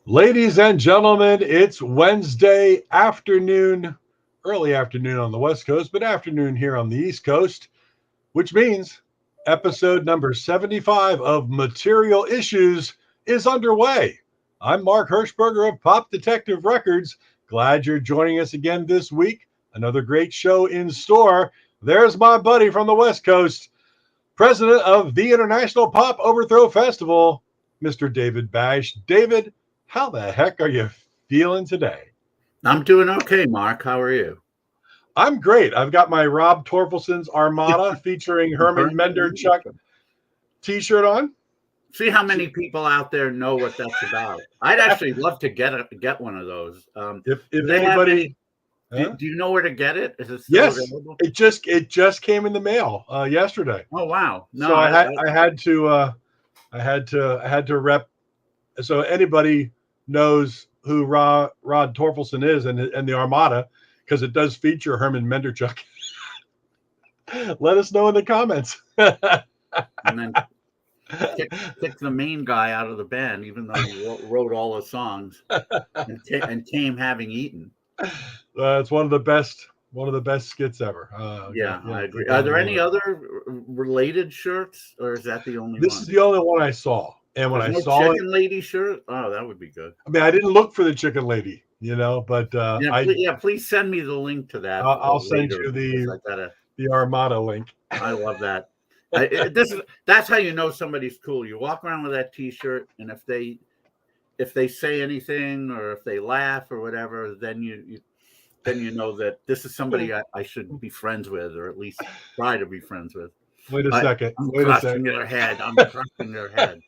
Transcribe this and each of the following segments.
Ladies and gentlemen, it's Wednesday afternoon, early afternoon on the West Coast, but afternoon here on the East Coast, which means episode number 75 of Material Issues is underway. I'm Mark Hershberger of Pop Detective Records. Glad you're joining us again this week. Another great show in store. There's my buddy from the West Coast, president of the International Pop Overthrow Festival, Mr. David Bash. David, how the heck are you feeling today? I'm doing okay, Mark. How are you? I'm great. I've got my Rob Torkelson's Armada featuring Herman Menderchuk t-shirt on. See how many people out there know what that's about. I'd actually love to get one of those. If anybody, do you know where to get it? Is it still yes, available? it just came in the mail yesterday. Oh wow! No, so I had to rep. So anybody knows who Rod Torkelson is and the Armada, because it does feature Herman Menderchuk. Let us know in the comments. And then kick the main guy out of the band, even though he wrote all the songs and came having eaten. It's one of the best skits ever. Yeah, I agree. Are there any other related shirts, or is that the only one? This is the only one I saw. And when I saw Chicken Lady shirt, oh, that would be good. I mean, I didn't look for the Chicken Lady, but please send me the link to that. I'll send you the Armada link. I love that. That's how you know somebody's cool. You walk around with that T-shirt, and if they say anything or if they laugh or whatever, then you know that this is somebody I should be friends with, or at least try to be friends with. Wait a second. I'm crushing their head. I'm crushing their head.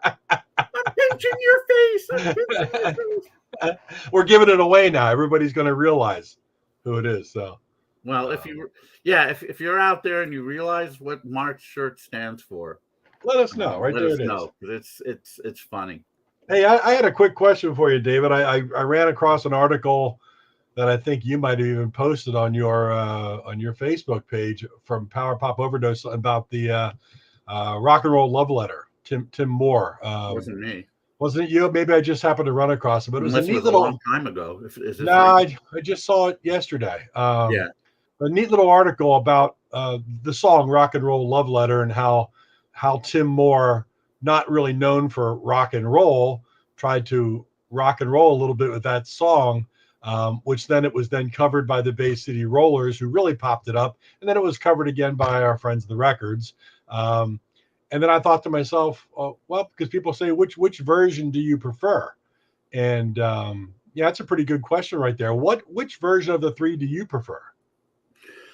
I'm pinching your face. We're giving it away now. Everybody's going to realize who it is. So, well, if you're out there and you realize what Mark's shirt stands for, let us know. Right let there, us it know. is. It's funny. Hey, I had a quick question for you, David. I ran across an article that I think you might have even posted on your Facebook page from Power Pop Overdose about the rock and roll love letter. Tim Moore. Wasn't me. Wasn't it you? Maybe I just happened to run across it, but it was a neat little. A long time ago. I just saw it yesterday. Yeah. A neat little article about the song "Rock and Roll Love Letter" and how Tim Moore, not really known for rock and roll, tried to rock and roll a little bit with that song, which then it was covered by the Bay City Rollers, who really popped it up, and then it was covered again by our friends the Records. And then I thought to myself, because people say, which version do you prefer? And that's a pretty good question right there. Which version of the three do you prefer?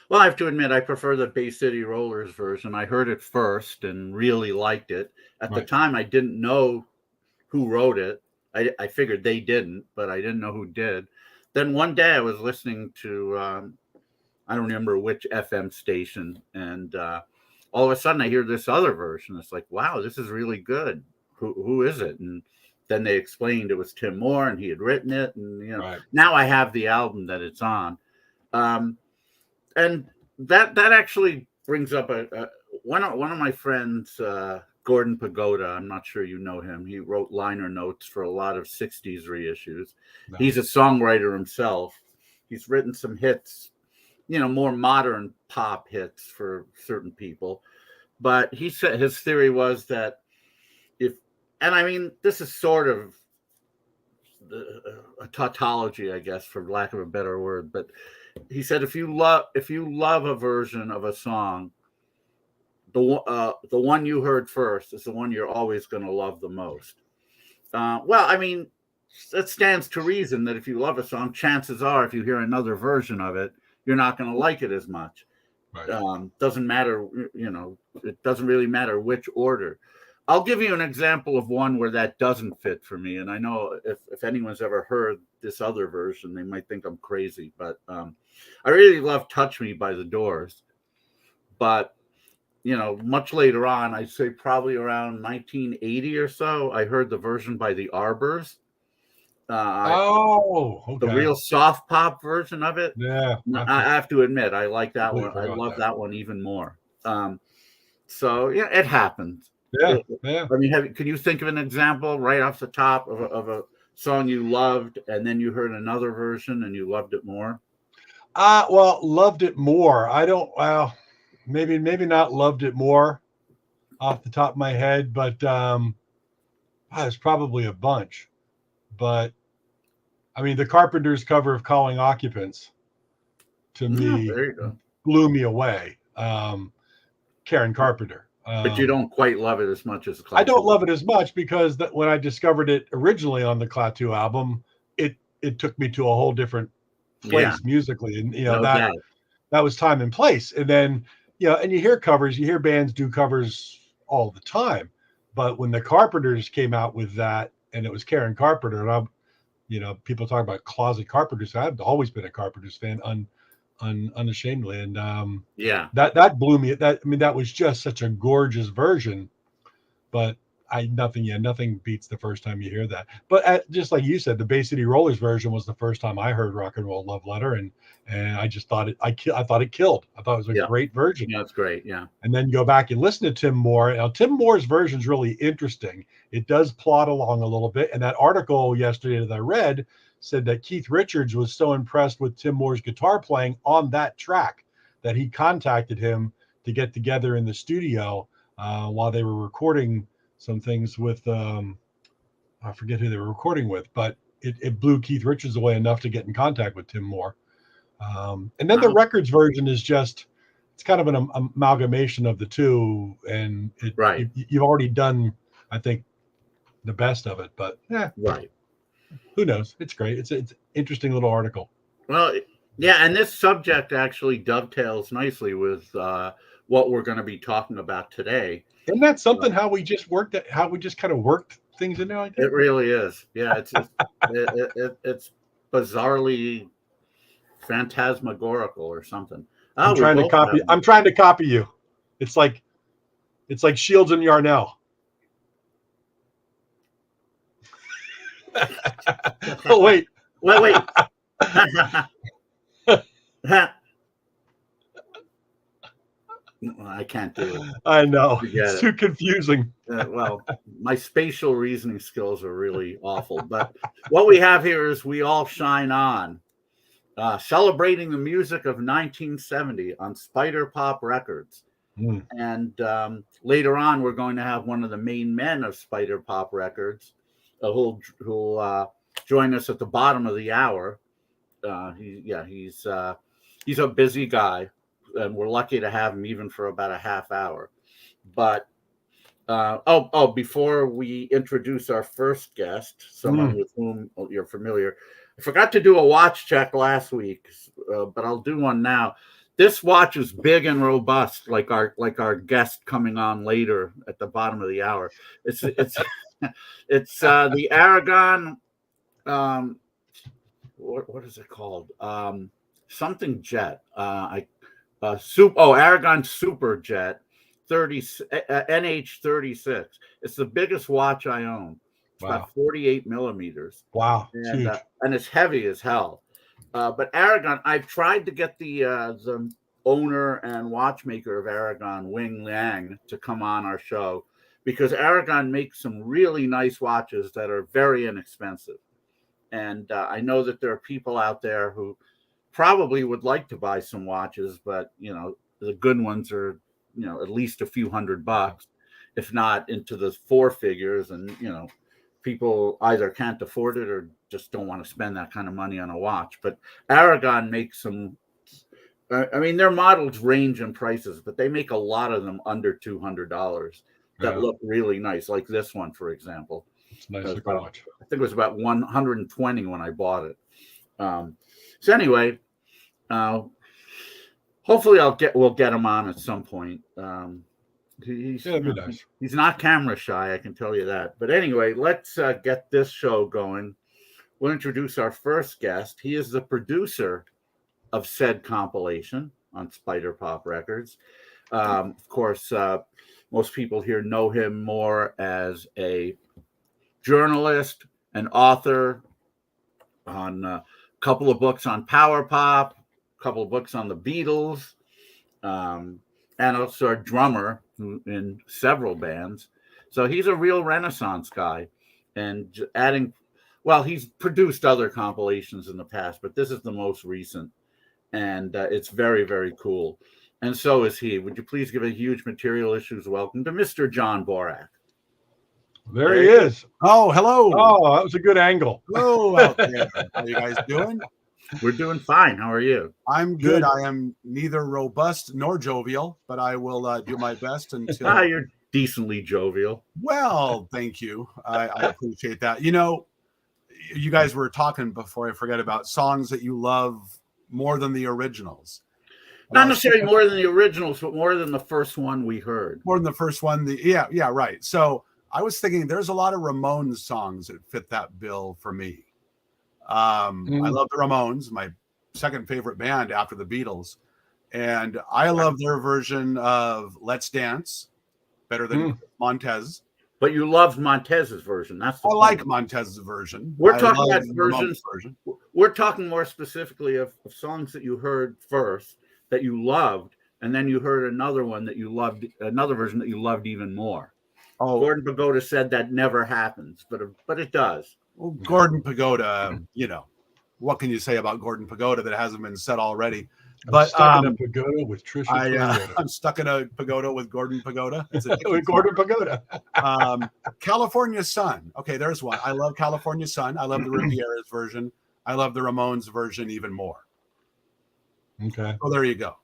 Well, I have to admit, I prefer the Bay City Rollers version. I heard it first and really liked it. At the time, I didn't know who wrote it. I figured they didn't, but I didn't know who did. Then one day I was listening to, I don't remember which FM station, and all of a sudden I hear this other version. It's like, wow, this is really good. Who is it? And then they explained it was Tim Moore and he had written it. And, now I have the album that it's on. And that actually brings up one of my friends, Gordon Pagoda. I'm not sure you know him. He wrote liner notes for a lot of 60s reissues. No. He's a songwriter himself. He's written some hits, more modern pop hits for certain people. But he said his theory was that this is sort of a tautology, I guess, for lack of a better word. But he said, if you love a version of a song, the one you heard first is the one you're always going to love the most. That stands to reason that if you love a song, chances are, if you hear another version of it, you're not going to like it as much. Right. Doesn't matter, it doesn't really matter which order. I'll give you an example of one where that doesn't fit for me. And I know if anyone's ever heard this other version, they might think I'm crazy. But I really love Touch Me by The Doors. But, much later on, I'd say probably around 1980 or so, I heard the version by the Arbors. Okay. The real soft pop version of it. Yeah. I have to admit, I like that one. I love that one even more. So, it happens. Yeah. I mean, can you think of an example right off the top of a song you loved, and then you heard another version and you loved it more? Well, loved it more. I don't. Well, maybe not loved it more off the top of my head, but there's probably a bunch. But I mean, the Carpenters' cover of "Calling Occupants" to me There you go. blew me away. Karen Carpenter. But you don't quite love it as much as I don't love it as much because when I discovered it originally on the Klaatu album, it took me to a whole different place musically, and that was time and place. And then and you hear covers, you hear bands do covers all the time, but when the Carpenters came out with that, and it was Karen Carpenter, and I'm people talk about closet Carpenters. I've always been a Carpenters fan, unashamedly, and that blew me. That was just such a gorgeous version, but nothing beats the first time you hear that. But just like you said, the Bay City Rollers version was the first time I heard Rock and Roll Love Letter, and I just thought I thought it killed. I thought it was a great version. Yeah, it's great. Yeah. And then go back and listen to Tim Moore. Now, Tim Moore's version is really interesting. It does plod along a little bit. And that article yesterday that I read said that Keith Richards was so impressed with Tim Moore's guitar playing on that track that he contacted him to get together in the studio while they were recording some things with I forget who they were recording with, but it blew Keith Richards away enough to get in contact with Tim Moore. And then the records version is just, it's kind of an amalgamation of the two, and you've already done, I think, the best of it, but who knows? It's great. It's an interesting little article. Well, yeah, and this subject actually dovetails nicely with what we're going to be talking about today. Isn't that something? How we just kind of worked things in there like that? It really is. Yeah, it's bizarrely phantasmagorical or something. I'm trying to copy you. It's like Shields and Yarnell. Oh wait. I can't do it. I know. It's too confusing. Well, my spatial reasoning skills are really awful. But what we have here is We All Shine On, celebrating the music of 1970 on Spyderpop Records. And later on, we're going to have one of the main men of Spyderpop Records who'll join us at the bottom of the hour. He's a busy guy, and we're lucky to have him even for about a half hour. But before we introduce our first guest, someone with whom you're familiar, I forgot to do a watch check last week, but I'll do one now. This watch is big and robust, like our guest coming on later at the bottom of the hour. It's the Aragon. What is it called? Something Jet. Aragon Super Jet 30 NH36. It's the biggest watch I own. It's about 48 millimeters. Wow. And it's heavy as hell. But Aragon, I've tried to get the owner and watchmaker of Aragon, Wing Liang, to come on our show, because Aragon makes some really nice watches that are very inexpensive. And I know that there are people out there who probably would like to buy some watches, but the good ones are at least a few $100, if not into the four figures, and people either can't afford it or just don't want to spend that kind of money on a watch. But Aragon makes some, their models range in prices, but they make a lot of them under $200 that look really nice, like this one, for example. It's nice watch. I think it was about $120 when I bought it. So anyway, hopefully we'll get him on at some point. He's nice. He's not camera shy, I can tell you that. But anyway, let's get this show going. We'll introduce our first guest. He is the producer of said compilation on Spyderpop Records. Of course, most people here know him more as a journalist, an author on a couple of books on power pop, a couple of books on the Beatles, and also a drummer in several bands. So he's a real Renaissance guy, and adding Well, he's produced other compilations in the past, but this is the most recent, and it's very, very cool. And so is he. Would you please give a huge Material Issues welcome to Mr. John Borack? There he is. Oh, hello. Oh, that was a good angle. Hello out there. How you guys doing? We're doing fine. How are you? I'm good. I am neither robust nor jovial, but I will do my best until. You're decently jovial. Well, thank you. I appreciate that. You know, you guys were talking before I forget about songs that you love more than the originals. Not necessarily more than the originals, but more than the first one we heard. More than the first one. Yeah, right. So I was thinking there's a lot of Ramones songs that fit that bill for me. I love the Ramones, my second favorite band after the Beatles. And I love their version of Let's Dance better than Montez. But you loved Montez's version. That's the point. Like Montez's version. We're talking about versions. We're talking more specifically of songs that you heard first that you loved, and then you heard another one that you loved, another version that you loved even more. Oh, Gordon Pagoda said that never happens, but it does. Well, Gordon Pagoda, you know, what can you say about Gordon Pagoda that hasn't been said already? But stuck in a pagoda with Trisha. I'm stuck in a pagoda with Gordon Pagoda. With Gordon Pagoda. California Sun. Okay, there's one. I love California Sun. I love the Riviera's version. I love the Ramones version even more. Okay. Oh, there you go.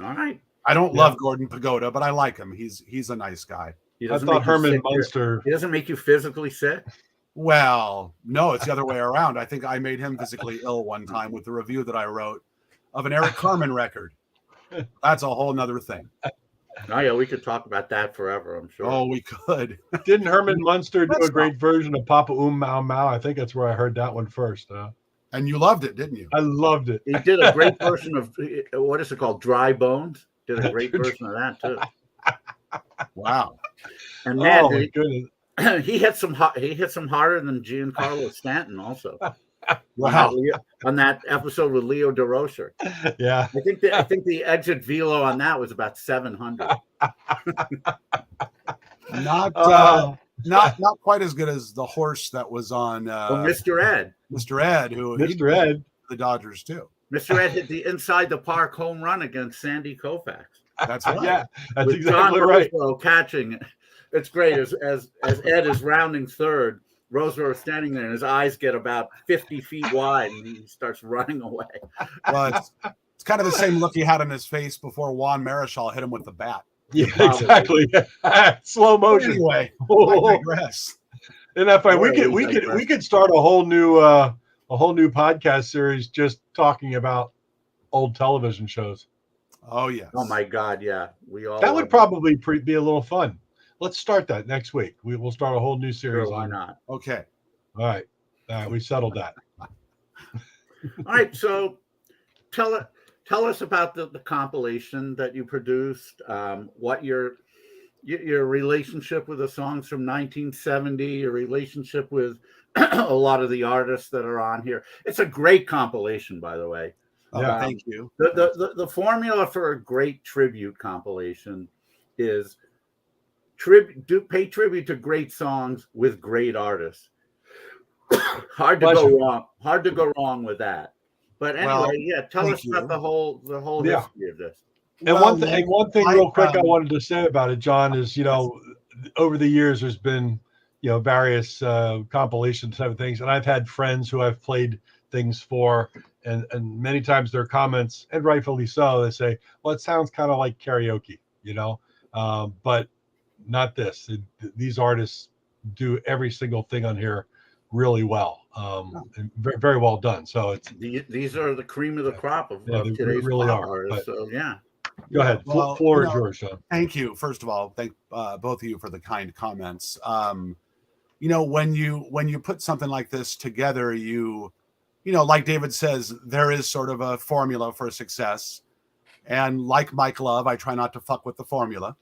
All right. I don't love Gordon Pagoda, but I like him. He's a nice guy. I thought Herman Munster. He doesn't make you physically sick? Well, no, it's the other way around. I think I made him physically ill one time with the review that I wrote of an Eric Carmen record. That's a whole nother thing. Oh, yeah, we could talk about that forever, I'm sure. Oh, we could. Didn't Herman Munster do a great version of Papa Mau Mau? I think that's where I heard that one first. And you loved it, didn't you? I loved it. He did a great version of, what is it called? Dry Bones. Did a great version of that, too. Wow. And man, my goodness. He hit some harder than Giancarlo Stanton also. Wow. On that episode with Leo DeRocher. Yeah. I think the exit velo on that was about 700. Not quite as good as the horse that was on Mr. Ed. Mr. Ed, the Dodgers too. Mr. Ed hit the inside the park home run against Sandy Koufax. That's right. Yeah, that's with exactly John right. Roseborough catching. It's great as Ed is rounding third. Roseborough is standing there, and his eyes get about 50 feet wide, and he starts running away. Well, it's kind of the same look he had on his face before Juan Marichal hit him with the bat. Yeah, exactly. Slow motion. Anyway, I digress. Isn't that funny? We could start a whole new podcast series just talking about old television shows. Oh yes. Oh my God, yeah. That would probably be a little fun. Let's start that next week. We'll start a whole new series. Sure, why not? Okay. All right. We settled that. All right. So tell us about the compilation that you produced. What your relationship with the songs from 1970, your relationship with a lot of the artists that are on here. It's a great compilation, by the way. Yeah, thank you. The formula for a great tribute compilation is pay tribute to great songs with great artists. Hard to go wrong with that. But anyway, tell us about the whole history of this. And one thing real quick I wanted to say about it, John, is over the years there's been various compilation type of things, and I've had friends who I've played things for, and many times their comments, and rightfully so, they say, well, it sounds kind of like karaoke, but not this. These artists do every single thing on here really well, and very, very well done. So these are the cream of the crop of today's really pop are. artists. So yeah. Go ahead. Floor is yours, Sean. Thank you. First of all, thank both of you for the kind comments. When you put something like this together, like David says, there is sort of a formula for success. And like Mike Love, I try not to fuck with the formula.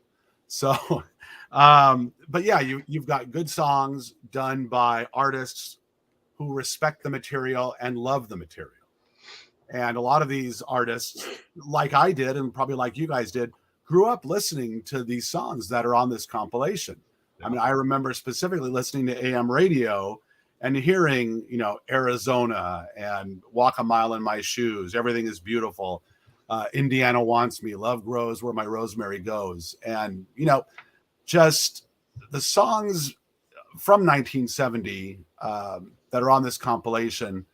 So, but yeah, you've got good songs done by artists who respect the material and love the material. And a lot of these artists, like I did, and probably like you guys did, grew up listening to these songs that are on this compilation. Yeah. I mean, I remember specifically listening to AM radio and hearing, Arizona and Walk a Mile in My Shoes, Everything is Beautiful, Indiana Wants Me, Love Grows Where My Rosemary Goes. And, just the songs from 1970 that are on this compilation,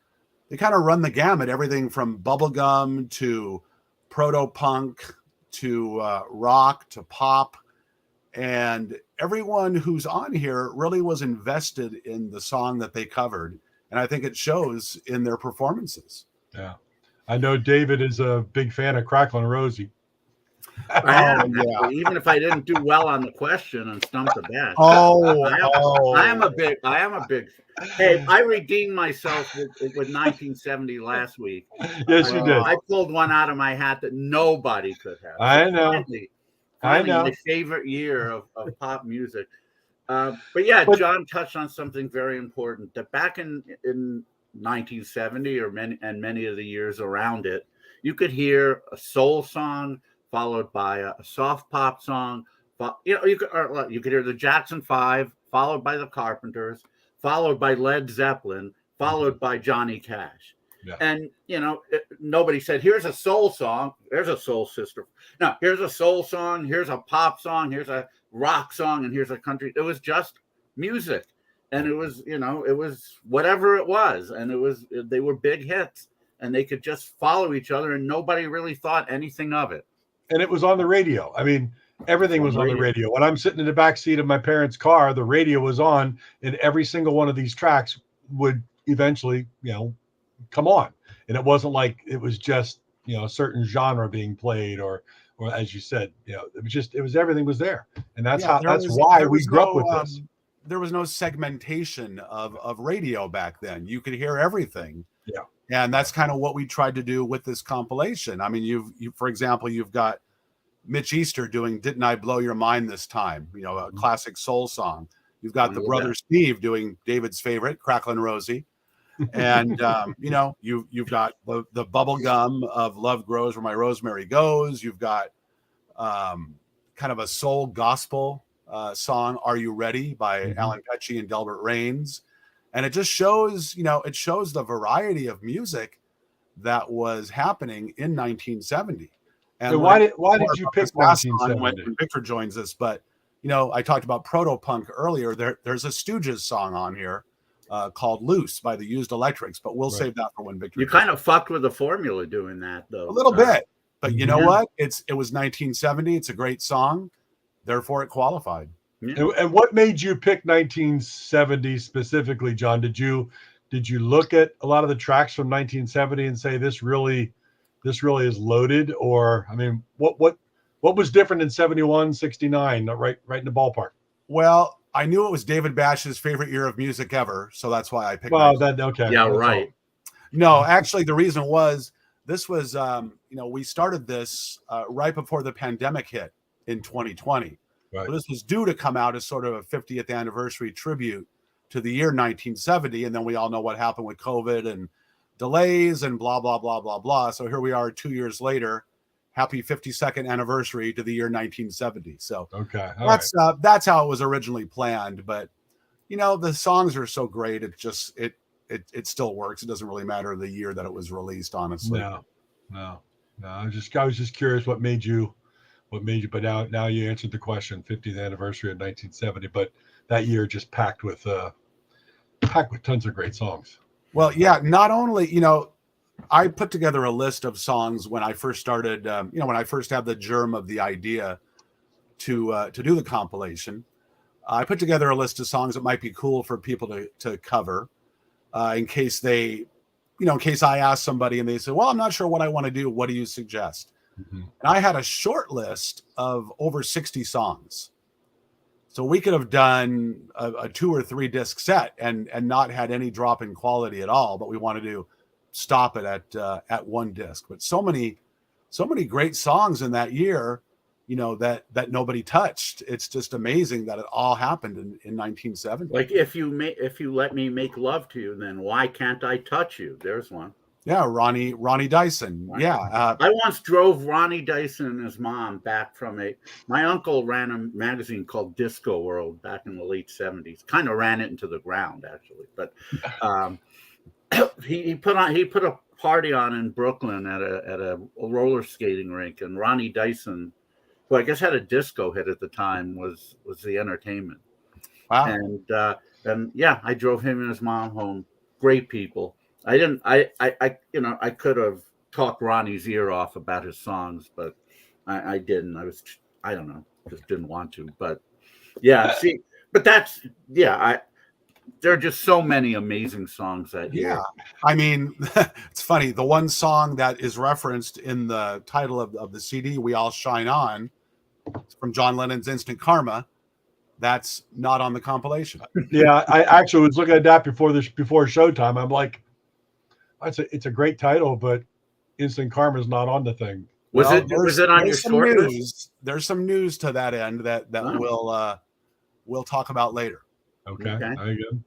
they kind of run the gamut, everything from bubblegum to proto-punk to rock to pop. And everyone who's on here really was invested in the song that they covered. And I think it shows in their performances. Yeah. I know David is a big fan of Cracklin' Rosie. I am, even if I didn't do well on the question and stumped the bet. I am a big. Hey, I redeemed myself with 1970 last week. Yes, you did. I pulled one out of my hat that nobody could have. I know. Finally, my favorite year of pop music. But John touched on something very important. That back in 1970 or many of the years around it, you could hear a soul song followed by a soft pop song. You could hear the Jackson 5, followed by the Carpenters, followed by Led Zeppelin, followed by Johnny Cash. Yeah. And nobody said, here's a soul song, there's a soul sister. No, here's a soul song, here's a pop song, here's a rock song, and here's a country. It was just music. And it was, it was whatever it was. And they were big hits, and they could just follow each other, and nobody really thought anything of it. And it was on the radio. I mean, everything was on the radio. When I'm sitting in the back seat of my parents' car, the radio was on, and every single one of these tracks would eventually, come on. And it wasn't like it was just, a certain genre being played, or as you said, it was everything was there. And that's why we grew up with this. There was no segmentation of radio back then. You could hear everything. Yeah. And that's kind of what we tried to do with this compilation. I mean, you for example, you've got Mitch Easter doing "Didn't I Blow Your Mind This Time?" A classic soul song. You've got the brother Steve doing David's favorite, "Cracklin' Rosie," and you've got the bubble gum of "Love Grows Where My Rosemary Goes." You've got kind of a soul gospel song, "Are You Ready?" by Alan Petchy and Delbert Raines. And it just shows, it shows the variety of music that was happening in 1970. And so why did you pick 1970? When Victor joins us, but I talked about proto-punk earlier. There's a Stooges song on here called "Loose" by the Used Electrics, but we'll save that for when Victor. You kind of fucked with the formula doing that, though. A little bit, but you know what? It was 1970. It's a great song, therefore it qualified. Yeah. And what made you pick 1970 specifically, John? Did you look at a lot of the tracks from 1970 and say this really is loaded? Or I mean, what was different in 71, 69, right in the ballpark? Well, I knew it was David Bash's favorite year of music ever, so that's why I picked. Well, okay. Yeah, right. All. No, actually, the reason was this was we started this right before the pandemic hit in 2020. Right. So this was due to come out as sort of a 50th anniversary tribute to the year 1970. And then we all know what happened with COVID and delays and blah, blah, blah, blah, blah. So here we are 2 years later. Happy 52nd anniversary to the year 1970. So that's how it was originally planned. But, the songs are so great. It just, it still works. It doesn't really matter the year that it was released, honestly. No. I was just curious what made you, but now you answered the question. 50th anniversary of 1970, but that year just packed with tons of great songs. Well, yeah, not only, I put together a list of songs when I first started, when I first had the germ of the idea to do the compilation. I put together a list of songs that might be cool for people to cover in case I ask somebody and they say, well, I'm not sure what I want to do. What do you suggest? And I had a short list of over 60 songs. So we could have done a 2 or 3 disc set and not had any drop in quality at all, but we wanted to stop it at 1 disc. But so many great songs in that year, that nobody touched. It's just amazing that it all happened in 1970. Like if you let me make love to you, then why can't I touch you? There's one. Yeah, Ronnie Dyson. Right. Yeah. I once drove Ronnie Dyson and his mom back from my uncle ran a magazine called Disco World back in the late 70s. Kind of ran it into the ground, actually. But he put a party on in Brooklyn at a roller skating rink, and Ronnie Dyson, who I guess had a disco hit at the time, was the entertainment. Wow. And yeah, I drove him and his mom home. Great people. I didn't. I could have talked Ronnie's ear off about his songs, but I didn't. I don't know, just didn't want to. But yeah, there are just so many amazing songs that year. Yeah, I mean, it's funny. The one song that is referenced in the title of the CD, "We All Shine On," from John Lennon's "Instant Karma." That's not on the compilation. Yeah, I actually was looking at that before Showtime. I'm like, it's a great title, but Instant Karma is not on the thing. Was it on your short list? There's some news to that end that we'll talk about later. Okay.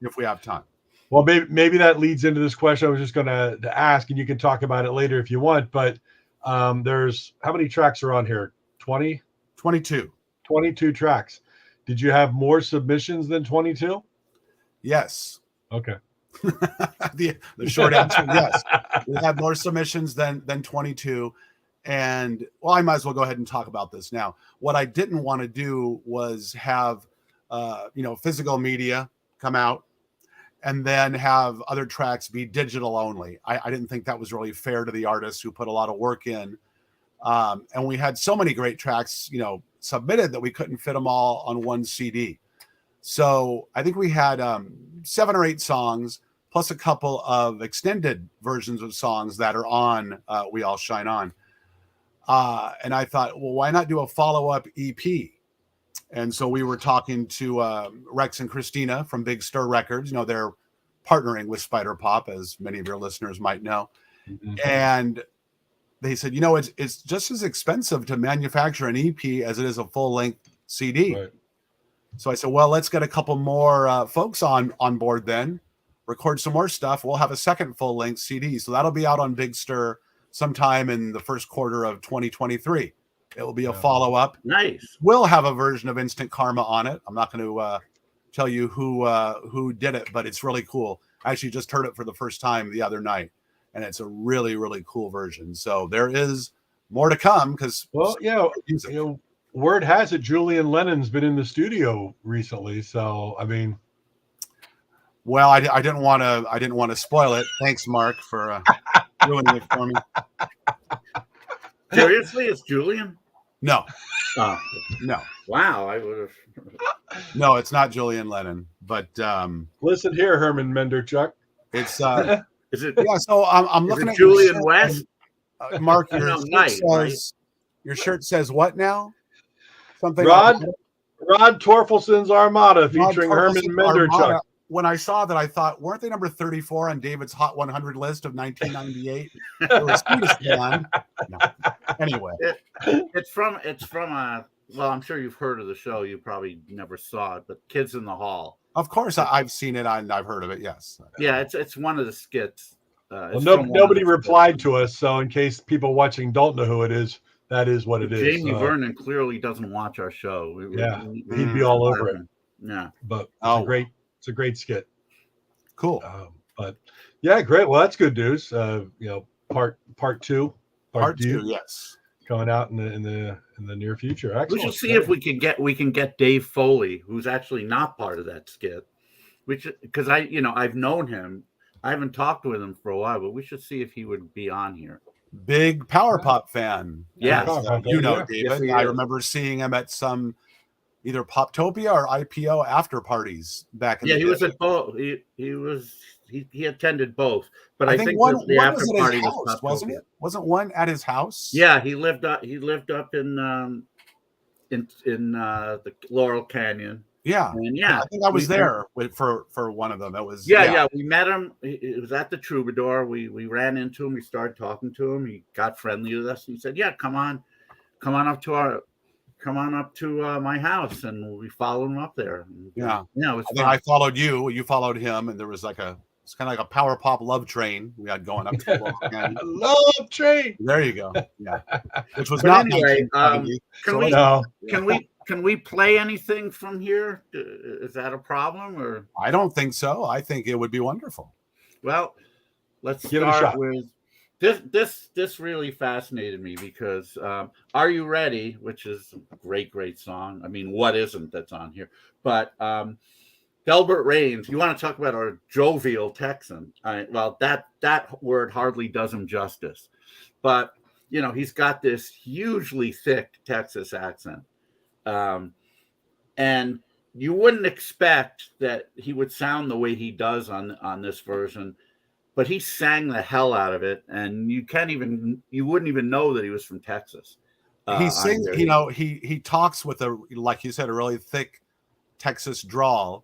If we have time. Well, maybe that leads into this question I was just going to ask, and you can talk about it later if you want. But there's how many tracks are on here? 20? 22. 22 tracks. Did you have more submissions than 22? Yes. Okay. The short answer, yes. We had more submissions than 22. And well, I might as well go ahead and talk about this now. What I didn't want to do was have physical media come out and then have other tracks be digital only. I didn't think that was really fair to the artists who put a lot of work in. And we had so many great tracks, submitted that we couldn't fit them all on one CD. So I think we had 7 or 8 songs plus a couple of extended versions of songs that are on We All Shine On. And I thought, well, why not do a follow-up EP? And so we were talking to Rex and Christina from Big Stir Records. They're partnering with Spyderpop, as many of your listeners might know. Mm-hmm. And they said, it's just as expensive to manufacture an EP as it is a full-length CD. Right. So I said, well, let's get a couple more folks on board then, record some more stuff. We'll have a second full-length CD. So that'll be out on Big Stir sometime in the first quarter of 2023. It will be a follow-up. Nice. We'll have a version of Instant Karma on it. I'm not going to tell you who did it, but it's really cool. I actually just heard it for the first time the other night, and it's a really, really cool version. So there is more to come because, word has it Julian Lennon's been in the studio recently. So I mean, well, I didn't want to spoil it. Thanks, Mark, for ruining it for me. Seriously, it's Julian? No. No. Wow, I would have. No, it's not Julian Lennon. But listen here, Herman Menderchuk. It's is it? Yeah. So I'm looking at Julian West. Mark, your shirt says what now? Something. Rod Torfelson's Armada featuring Herman Menderchuk. When I saw that, I thought, weren't they number 34 on David's Hot 100 list of 1998? It was Sweetest Man. No. Anyway, it's from well, I'm sure you've heard of the show. You probably never saw it, but Kids in the Hall. Of course, I've seen it and I've heard of it. Yes. Yeah, it's one of the skits. Nobody replied to us, so in case people watching don't know who it is, that is what it is. Jamie Vernon clearly doesn't watch our show. He'd be all over it. Yeah, but it's a great skit. Cool. But yeah, great. Well, that's good news. Part two, yes, coming out in the near future. Excellent. We should see if we can get Dave Foley, who's actually not part of that skit. Because I've known him. I haven't talked with him for a while, but we should see if he would be on here. Big Power Pop fan. Yes. David. Yes, I remember seeing him at some either Poptopia or IPO after parties back in the day. He was at both. He attended both, but I think one the after was party at his house, wasn't it? Wasn't one at his house? Yeah, he lived up in the Laurel Canyon. Yeah, and I think I was there for one of them. It was we met him. It was at the Troubadour. We ran into him. We started talking to him. He got friendly with us. He said, "Yeah, come on up to my house," and we followed him up there. Yeah. It was I followed you. You followed him, and there was like a It's kind of like a power pop love train we had going up to the Laurel Canyon. Love train. There you go. Yeah, which was But not anyway, 1970. can we play anything from here? Is that a problem or? I don't think so. I think it would be wonderful. Well, let's Give it a start shot. with this really fascinated me because Are You Ready, which is a great song. I mean, what isn't that's on here? But Delbert Raines, you want to talk about our jovial Texan. Well, that word hardly does him justice. But, you know, he's got this hugely thick Texas accent. And you wouldn't expect that he would sound the way he does on this version. But he sang the hell out of it, and you wouldn't even know that he was from Texas. He sings, you know, he talks with like you said, a really thick Texas drawl.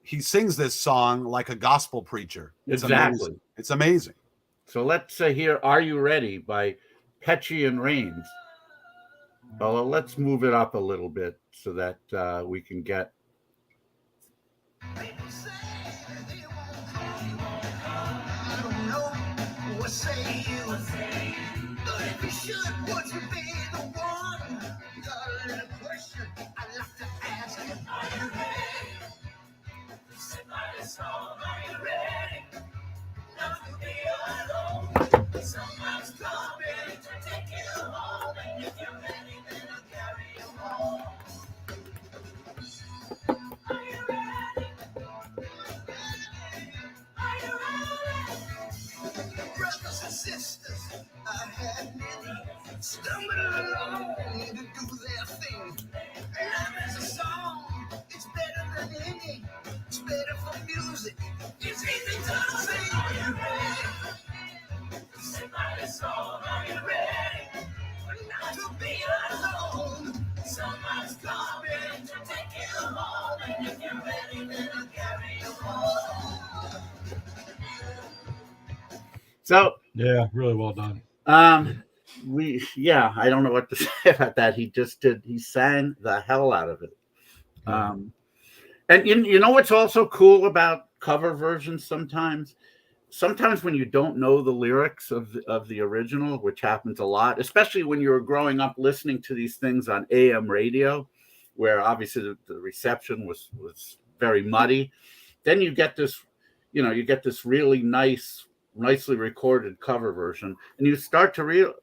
He sings this song like a gospel preacher. It's exactly. Amazing. It's amazing. So let's hear "Are You Ready" by Petchy and Raines. Well, let's move it up a little bit so that we can get. Say you, but if you should, would you be the one? Got a little question I'd like to ask. Are you ready? Sit by the song. Are you ready? Not to be alone. Someone's coming to take you home, and if you're ready, then I'll carry you home. Are you ready? Are you ready? Brothers and sisters, I had many stumbled along to do their thing. Love is a song, it's better than any. It's better for music, it's easy to sing. Are you ready? Sit by the song, are you ready? Not to be alone. Someone's coming to take you home, and if you're ready, then I'll carry you home. So yeah, really well done. I don't know what to say about that. He sang the hell out of it. And you know what's also cool about cover versions sometimes when you don't know the lyrics of the original, which happens a lot, especially when you're growing up listening to these things on AM radio, where obviously the reception was very muddy. Then you get this really nicely recorded cover version, and you start to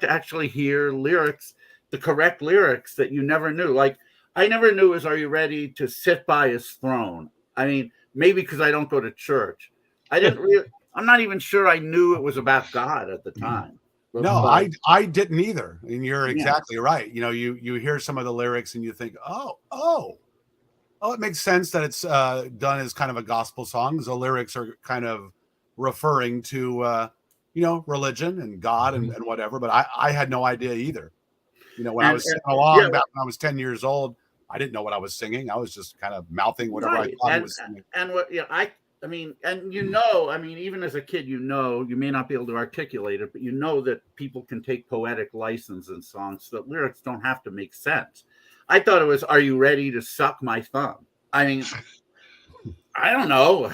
actually hear lyrics, the correct lyrics that you never knew. Like I never knew "Are you ready to sit by his throne?" I mean, maybe because I don't go to church. I'm not even sure I knew it was about God at the time. No, I didn't either. And you're exactly right. You know, you hear some of the lyrics and you think, oh, it makes sense that it's done as kind of a gospel song. The lyrics are kind of referring to religion and God and whatever, but I had no idea either. You know, when I was singing along back when I was 10 years old, I didn't know what I was singing. I was just kind of mouthing whatever I thought I was singing. And what even as a kid, you may not be able to articulate it, but you know that people can take poetic license in songs, so that lyrics don't have to make sense. I thought it was "Are you ready to suck my thumb?" I mean, I don't know.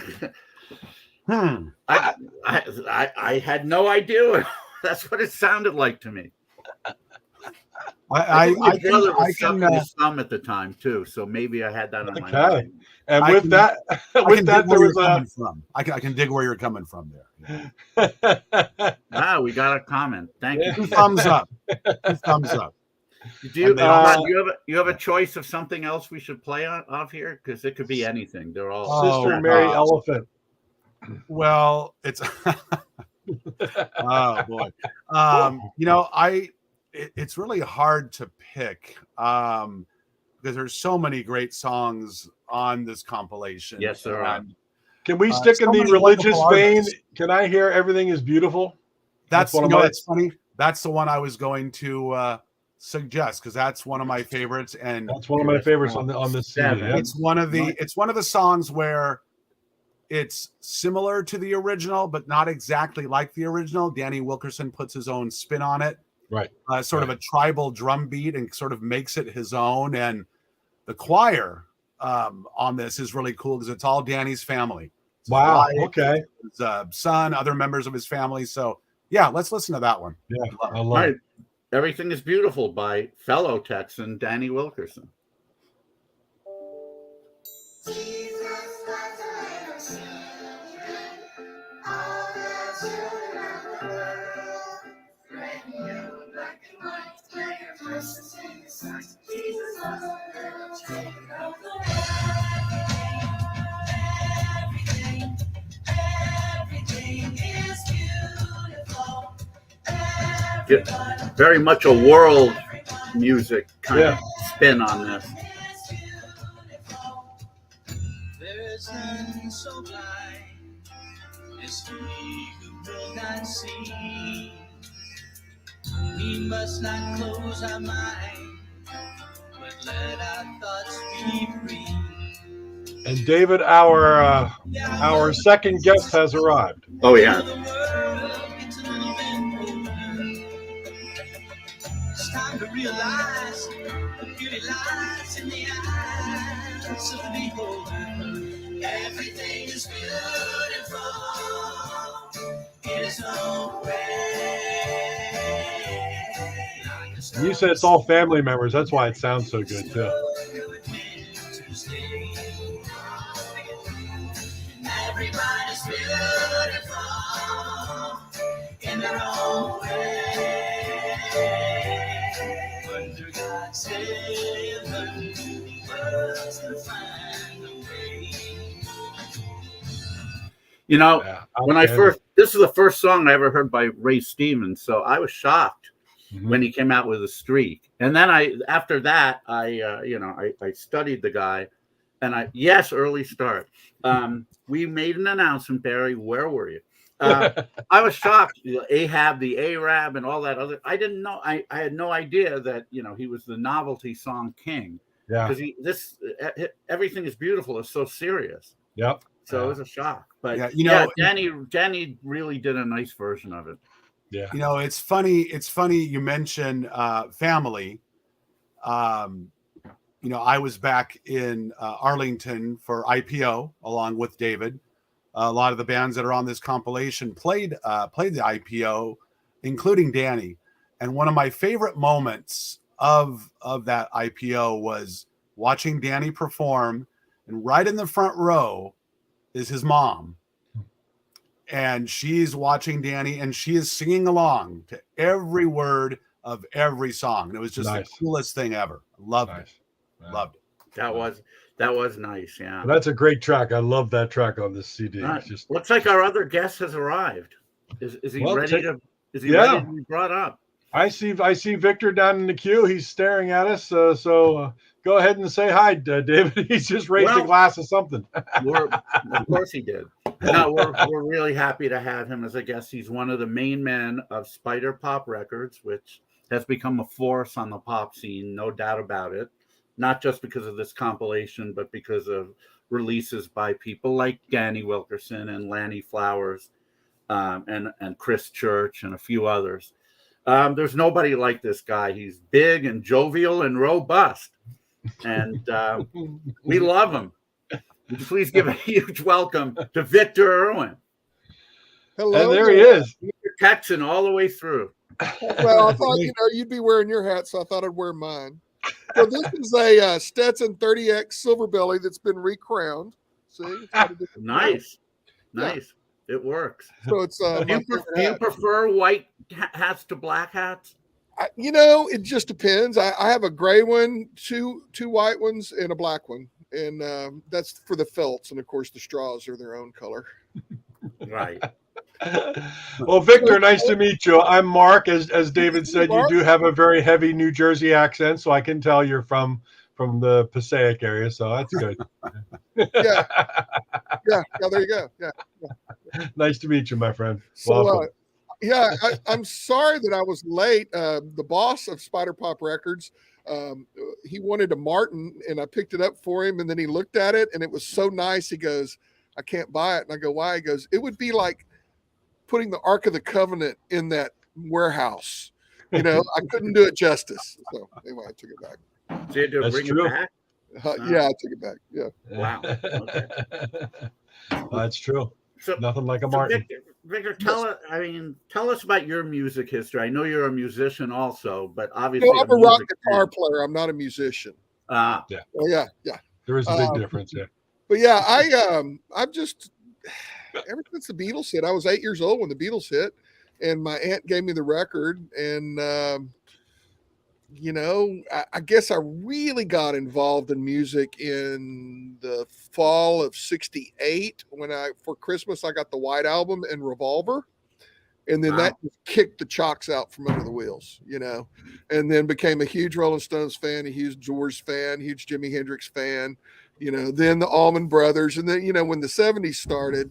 I had no idea. That's what it sounded like to me. I sucking his thumb at the time too, so maybe I had that on my mind. And with that, there was I can dig where you're coming from there. Yeah. We got a comment. Thank you. Thumbs up. Thumbs up. Do you have a choice of something else we should play off here? Because it could be anything. They're all Sister Mary Elephant. Well, it's oh boy. It's really hard to pick because there's so many great songs on this compilation. Yes, there are. Can we stick in the religious vein? Can I hear "Everything Is Beautiful"? That's that's funny. That's the one I was going to suggest because that's one of my favorites, and that's one of my favorites on this CD. It's one of the songs where it's similar to the original, but not exactly like the original. Danny Wilkerson puts his own spin on it. Right. Sort of a tribal drum beat and sort of makes it his own. And the choir on this is really cool because it's all Danny's family. It's his Wow. wife, Okay. his son, other members of his family. So yeah, let's listen to that one. Yeah, I All love right. it. Everything is Beautiful by fellow Texan Danny Wilkerson. Very much a world music kind of spin on this. There's none so blind as he who will not see. We must not close our mind, but let our thoughts be free. And David, our second guest has arrived. Oh yeah. It's time to realize the beauty lies in the eyes of the beholder. Everything is beautiful in its own way. You said it's all family members. That's why it sounds so good too. Everybody's beautiful in their own way. Under God's heaven, worlds can find a way. You know, when I okay. first, this is the first song I ever heard by Ray Stevens, so I was shocked when he came out with A Streak. And then after that, I studied the guy, and early start. We made an announcement, Barry. Where were you? I was shocked. Ahab, the Arab, and all that other. I didn't know. I had no idea that he was the novelty song king. Yeah. Because Everything is Beautiful is so serious. Yep. So it was a shock. But Danny really did a nice version of it. Yeah. It's funny. It's funny you mention family. I was back in Arlington for IPO along with David. A lot of the bands that are on this compilation played the IPO, including Danny. And one of my favorite moments of that IPO was watching Danny perform. And right in the front row is his mom. And she's watching Danny, and she is singing along to every word of every song. And it was just the coolest thing ever. Loved it. Wow. Loved it. That was nice. Yeah. Well, that's a great track. I love that track on this CD. It's just... Looks like our other guest has arrived. Is he ready to be brought up? I see Victor down in the queue. He's staring at us. So go ahead and say hi, David. He's just raised a glass of something. Of course he did. No, we're really happy to have him as a guest. He's one of the main men of Spyderpop Records, which has become a force on the pop scene, no doubt about it. Not just because of this compilation, but because of releases by people like Danny Wilkerson and Lanny Flowers, and Chris Church and a few others. There's nobody like this guy. He's big and jovial and robust, and we love him. Please give a huge welcome to Victor Erwin. Hello. And there he is. Texan all the way through. Well, I thought you'd be wearing your hat, so I thought I'd wear mine. So this is a Stetson 30X Silver Belly that's been recrowned. See, nice. It works. So it's. Do you prefer white hats to black hats? It just depends. I have a gray one, two white ones, and a black one, and that's for the felts, and of course the straws are their own color. Right. Well, Victor, nice to meet you. I'm Mark. As David said, you do have a very heavy New Jersey accent, so I can tell you're from the Passaic area, so that's good. Yeah, there you go. Yeah. Nice to meet you, my friend. So, I'm sorry that I was late. The boss of Spyderpop Records, he wanted a Martin, and I picked it up for him, and then he looked at it, and it was so nice. He goes, "I can't buy it," and I go, "Why?" He goes, "It would be like putting the Ark of the Covenant in that warehouse. I couldn't do it justice." So anyway, I took it back. So you had to bring it back? Yeah, I took it back. Yeah. Wow. Okay. That's true. So, Nothing like a Martin. Victor, tell us about your music history. I know you're a musician also, but obviously No, I'm a rock music guitar fan. player. I'm not a musician. Ah, Oh yeah, yeah. There is a big difference, yeah. But yeah, I've just ever since the Beatles hit, I was 8 years old when the Beatles hit, and my aunt gave me the record, and you know, I guess I really got involved in music in the fall of '68 when for Christmas I got the White Album and Revolver. And then that just kicked the chocks out from under the wheels, you know, and then became a huge Rolling Stones fan, a huge George fan, huge Jimi Hendrix fan, you know, then the Allman Brothers. And then, you know, when the 70s started,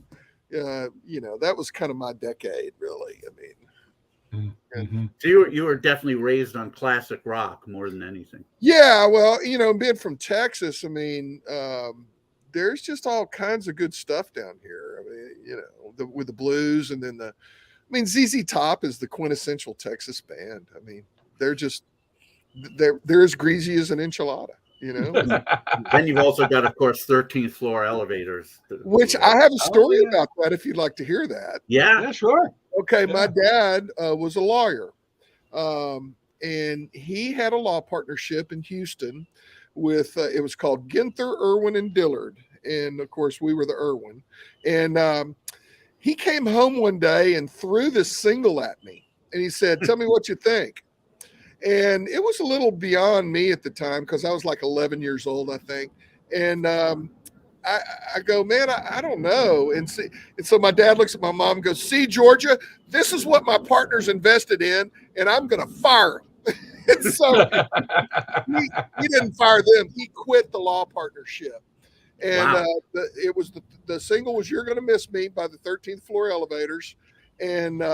you know, that was kind of my decade, really. I mean, so you were definitely raised on classic rock more than anything. Yeah, well, you know, being from Texas, I mean, there's just all kinds of good stuff down here. I mean, you know, with the blues, and then ZZ Top is the quintessential Texas band. I mean, they're as greasy as an enchilada, you know. Then you've also got, of course, 13th Floor Elevators, which I have a story about that if you'd like to hear that. Yeah, sure. Okay, my dad was a lawyer, and he had a law partnership in Houston with it was called Ginther, Erwin, and Dillard, and of course we were the Erwin. And he came home one day and threw this single at me, and he said, "Tell me what you think." And it was a little beyond me at the time because I was like 11 years old, I think. And I go, man, I don't know. And so my dad looks at my mom and goes, "See, Georgia, this is what my partner's invested in, and I'm going to fire him." And so he didn't fire them. He quit the law partnership. And it was the single was "You're Gonna Miss Me" by the 13th Floor Elevators. And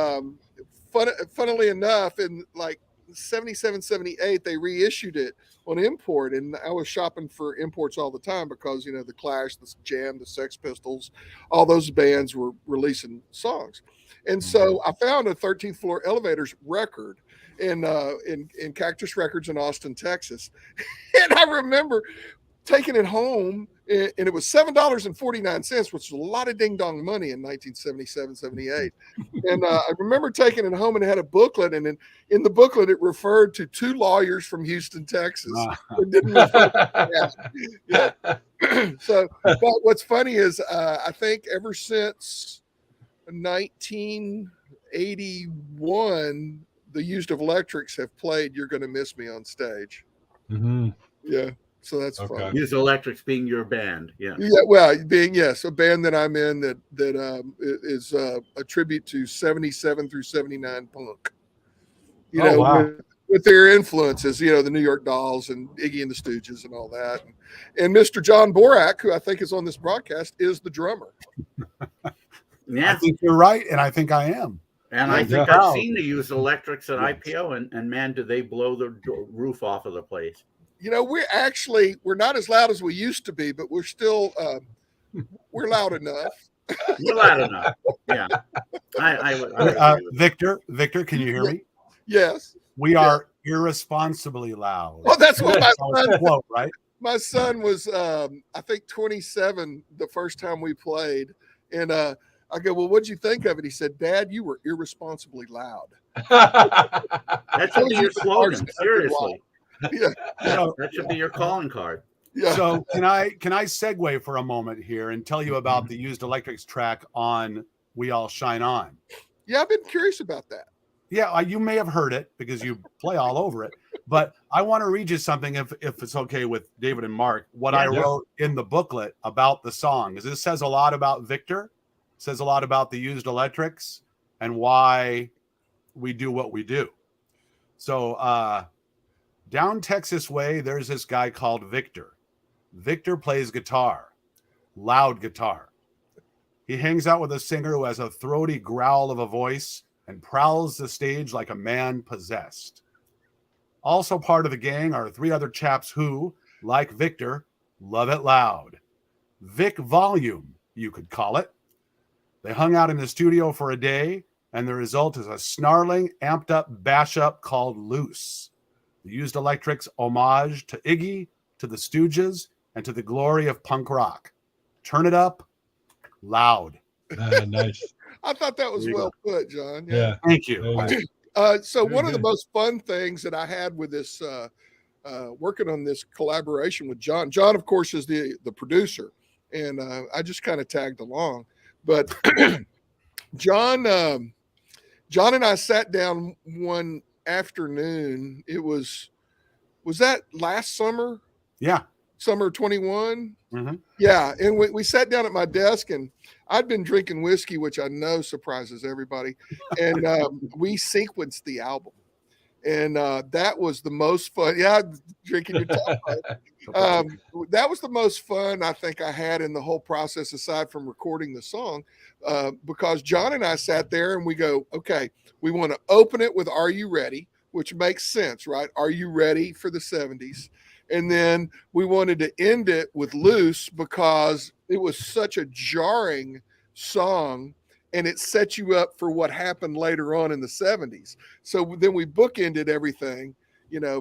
funnily enough, in like 77, 78, they reissued it on import. And I was shopping for imports all the time because, you know, the Clash, the Jam, the Sex Pistols, all those bands were releasing songs. And so I found a 13th Floor Elevators record in Cactus Records in Austin, Texas. And I remember taking it home, and it was $7.49, which was a lot of ding dong money in 1977, 78. And I remember taking it home, and it had a booklet, and in the booklet it referred to two lawyers from Houston, Texas. It didn't refer to So, but what's funny is I think ever since 1981, the Used of Electrics have played "You're Gonna Miss Me" on stage. Yeah. So that's fun. Used Electrics being your band, yeah. Well, being a band that I'm in that is a tribute to 77 through 79 punk. You know, with their influences, you know, the New York Dolls and Iggy and the Stooges and all that. And Mr. John Borack, who I think is on this broadcast, is the drummer. Yeah, I think you're right, and I think I am. And I think I've seen the Used Electrics at IPO, and man, do they blow the roof off of the place. You know, we're not as loud as we used to be, but we're still we're loud enough. We're loud enough. Yeah. Victor, can you hear me? Yes. We are irresponsibly loud. Well, that's what my son quote, right? My son was I think 27 the first time we played, and I go, "Well, what'd you think of it?" He said, "Dad, you were irresponsibly loud." That should be your slogan. Seriously. Yeah. That should be your calling card. Yeah. So can I segue for a moment here and tell you about the Used Electrics track on "We All Shine On"? Yeah, I've been curious about that. Yeah, you may have heard it because you play all over it, but I want to read you something, if it's okay with David and Mark, what I wrote in the booklet about the song. Because this says a lot about Victor, says a lot about the Used Electrics, and why we do what we do. So down Texas way, there's this guy called Victor. Victor plays guitar, loud guitar. He hangs out with a singer who has a throaty growl of a voice and prowls the stage like a man possessed. Also part of the gang are three other chaps who, like Victor, love it loud. Vic Volume, you could call it. They hung out in the studio for a day, and the result is a snarling, amped-up bash-up called Loose. The Used Electrics homage to Iggy, to the Stooges, and to the glory of punk rock. Turn it up Loud. Nice. I thought that was well put, John. Yeah. Thank you. So Very one of the good. most fun things that I had with this working on this collaboration with John. John, of course, is the producer, and I just kind of tagged along. But John and I sat down one afternoon. It was that last summer? Yeah. Summer 21. Mm-hmm. Yeah, and we sat down at my desk, and I'd been drinking whiskey, which I know surprises everybody, and we sequenced the album, and that was the most fun. Yeah, drinking your top. That was the most fun I think I had in the whole process, aside from recording the song, because John and I sat there and we go, okay, we want to open it with "Are You Ready?" which makes sense, right? Are you ready for the 70s? And then we wanted to end it with "Loose" because it was such a jarring song and it set you up for what happened later on in the 70s. So then we bookended everything,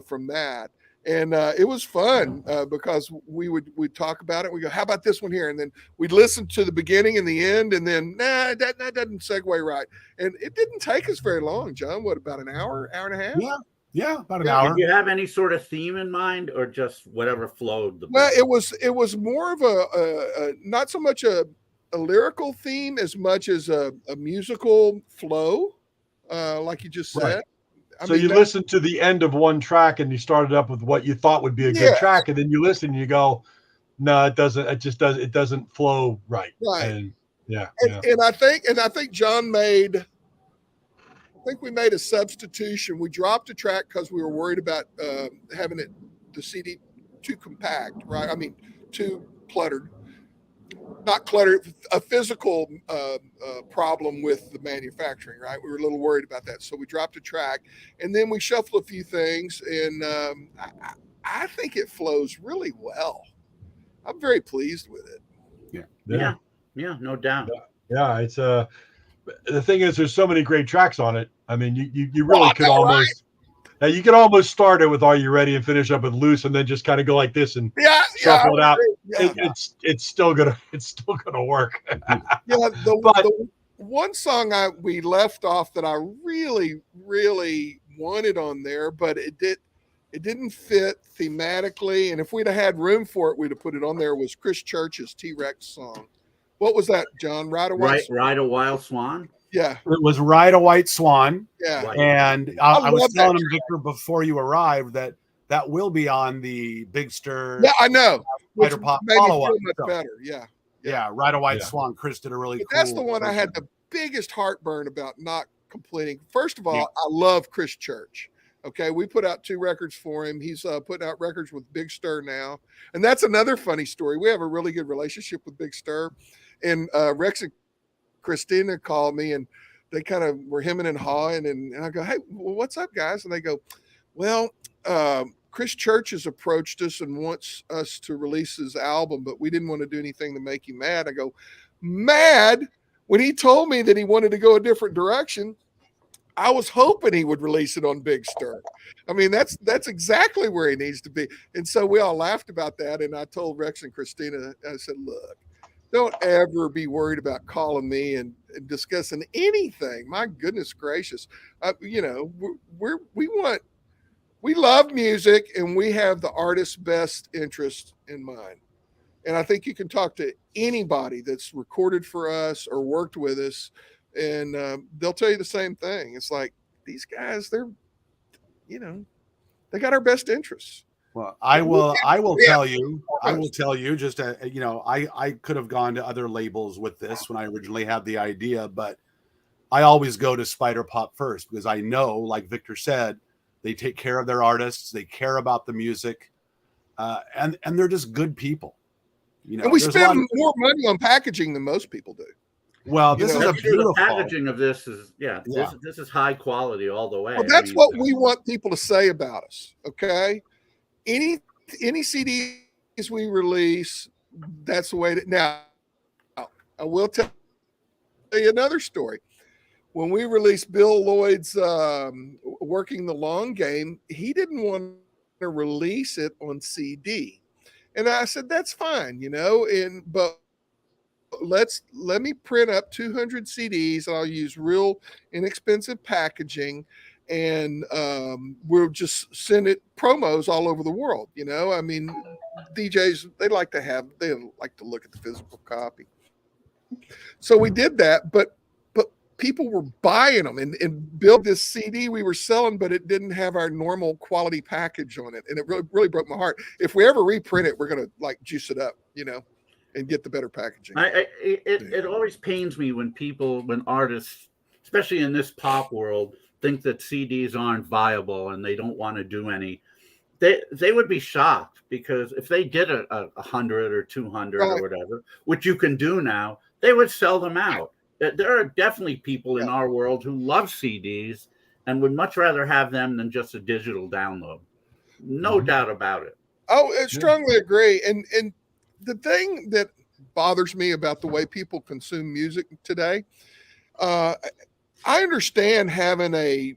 from that. And it was fun because we'd talk about it. We go, how about this one here? And then we'd listen to the beginning and the end, and then that doesn't segue right. And it didn't take us very long, John. What, about an hour and a half? Yeah, about an hour. Did you have any sort of theme in mind, or just whatever flowed? Well, it was more of a not so much a lyrical theme as much as a musical flow, like you just said. Right. So you listened to the end of one track and you started up with what you thought would be a good track, and then you listen and you go, no, it doesn't. It doesn't flow right. Right. And and I think John made. I think we made a substitution. We dropped a track because we were worried about having the CD too compact, right? I mean, too cluttered. Not cluttered, a physical problem with the manufacturing, right? We were a little worried about that. So we dropped a track, and then we shuffled a few things, and I think it flows really well. I'm very pleased with it. Yeah, no doubt. Yeah, it's the thing is, there's so many great tracks on it. I mean, you really could almost, you could almost start it with "Are You Ready?" and finish up with "Loose," and then just kind of go like this and shuffle it out. It's still gonna work. The one song we left off that I really, really wanted on there, but it didn't fit thematically, and if we'd have had room for it, we'd have put it on there, was Chris Church's T-Rex song. What was that, John? Ride a Wild Swan? Yeah. It was Ride a White Swan. Yeah. And I was telling him, Victor, before you arrived, that will be on the Big Stir. Yeah, I know. Spyderpop follow-up. Much better. Yeah. Ride a White Swan. Chris did a really cool. That's the one I had the biggest heartburn about not completing. First of all, I love Chris Church. Okay, we put out 2 records for him. He's putting out records with Big Stir now. And that's another funny story. We have a really good relationship with Big Stir. And Rex and Christina called me, and they kind of were hemming and hawing. And I go, hey, well, what's up, guys? And they go, well, Chris Church has approached us and wants us to release his album, but we didn't want to do anything to make you mad. I go, mad? When he told me that he wanted to go a different direction, I was hoping he would release it on Big Stir. I mean, that's exactly where he needs to be. And so we all laughed about that. And I told Rex and Christina, I said, look, don't ever be worried about calling me and discussing anything. My goodness gracious. We love music, and we have the artist's best interest in mind. And I think you can talk to anybody that's recorded for us or worked with us, and they'll tell you the same thing. It's like, these guys, they got our best interests. Well, I will tell you just, I could have gone to other labels with this when I originally had the idea, but I always go to Spyderpop first, because I know, like Victor said, they take care of their artists. They care about the music, and they're just good people. And we spend more money on packaging than most people do. Well, this is a beautiful packaging of this is this is high quality all the way. Well, that's what we want people to say about us. Okay, any CDs we release, that's the way that. Now, I will tell you another story. When we released Bill Lloyd's Working the Long Game, he didn't want to release it on CD. And I said, that's fine, but let me print up 200 CDs, and I'll use real inexpensive packaging, and we'll just send it promos all over the world. I mean, DJs, they like to look at the physical copy. So we did that, but people were buying them and build this CD we were selling, but it didn't have our normal quality package on it, and it really broke my heart. If we ever reprint it, we're gonna like juice it up, and get the better packaging. It always pains me when artists, especially in this pop world, think that CDs aren't viable and they don't want to do any. They would be shocked, because if they did a 100 or 200 or whatever, which you can do now, they would sell them out. There are definitely people in our world who love CDs and would much rather have them than just a digital download. No doubt about it. Oh, I strongly agree. And the thing that bothers me about the way people consume music today, I understand having a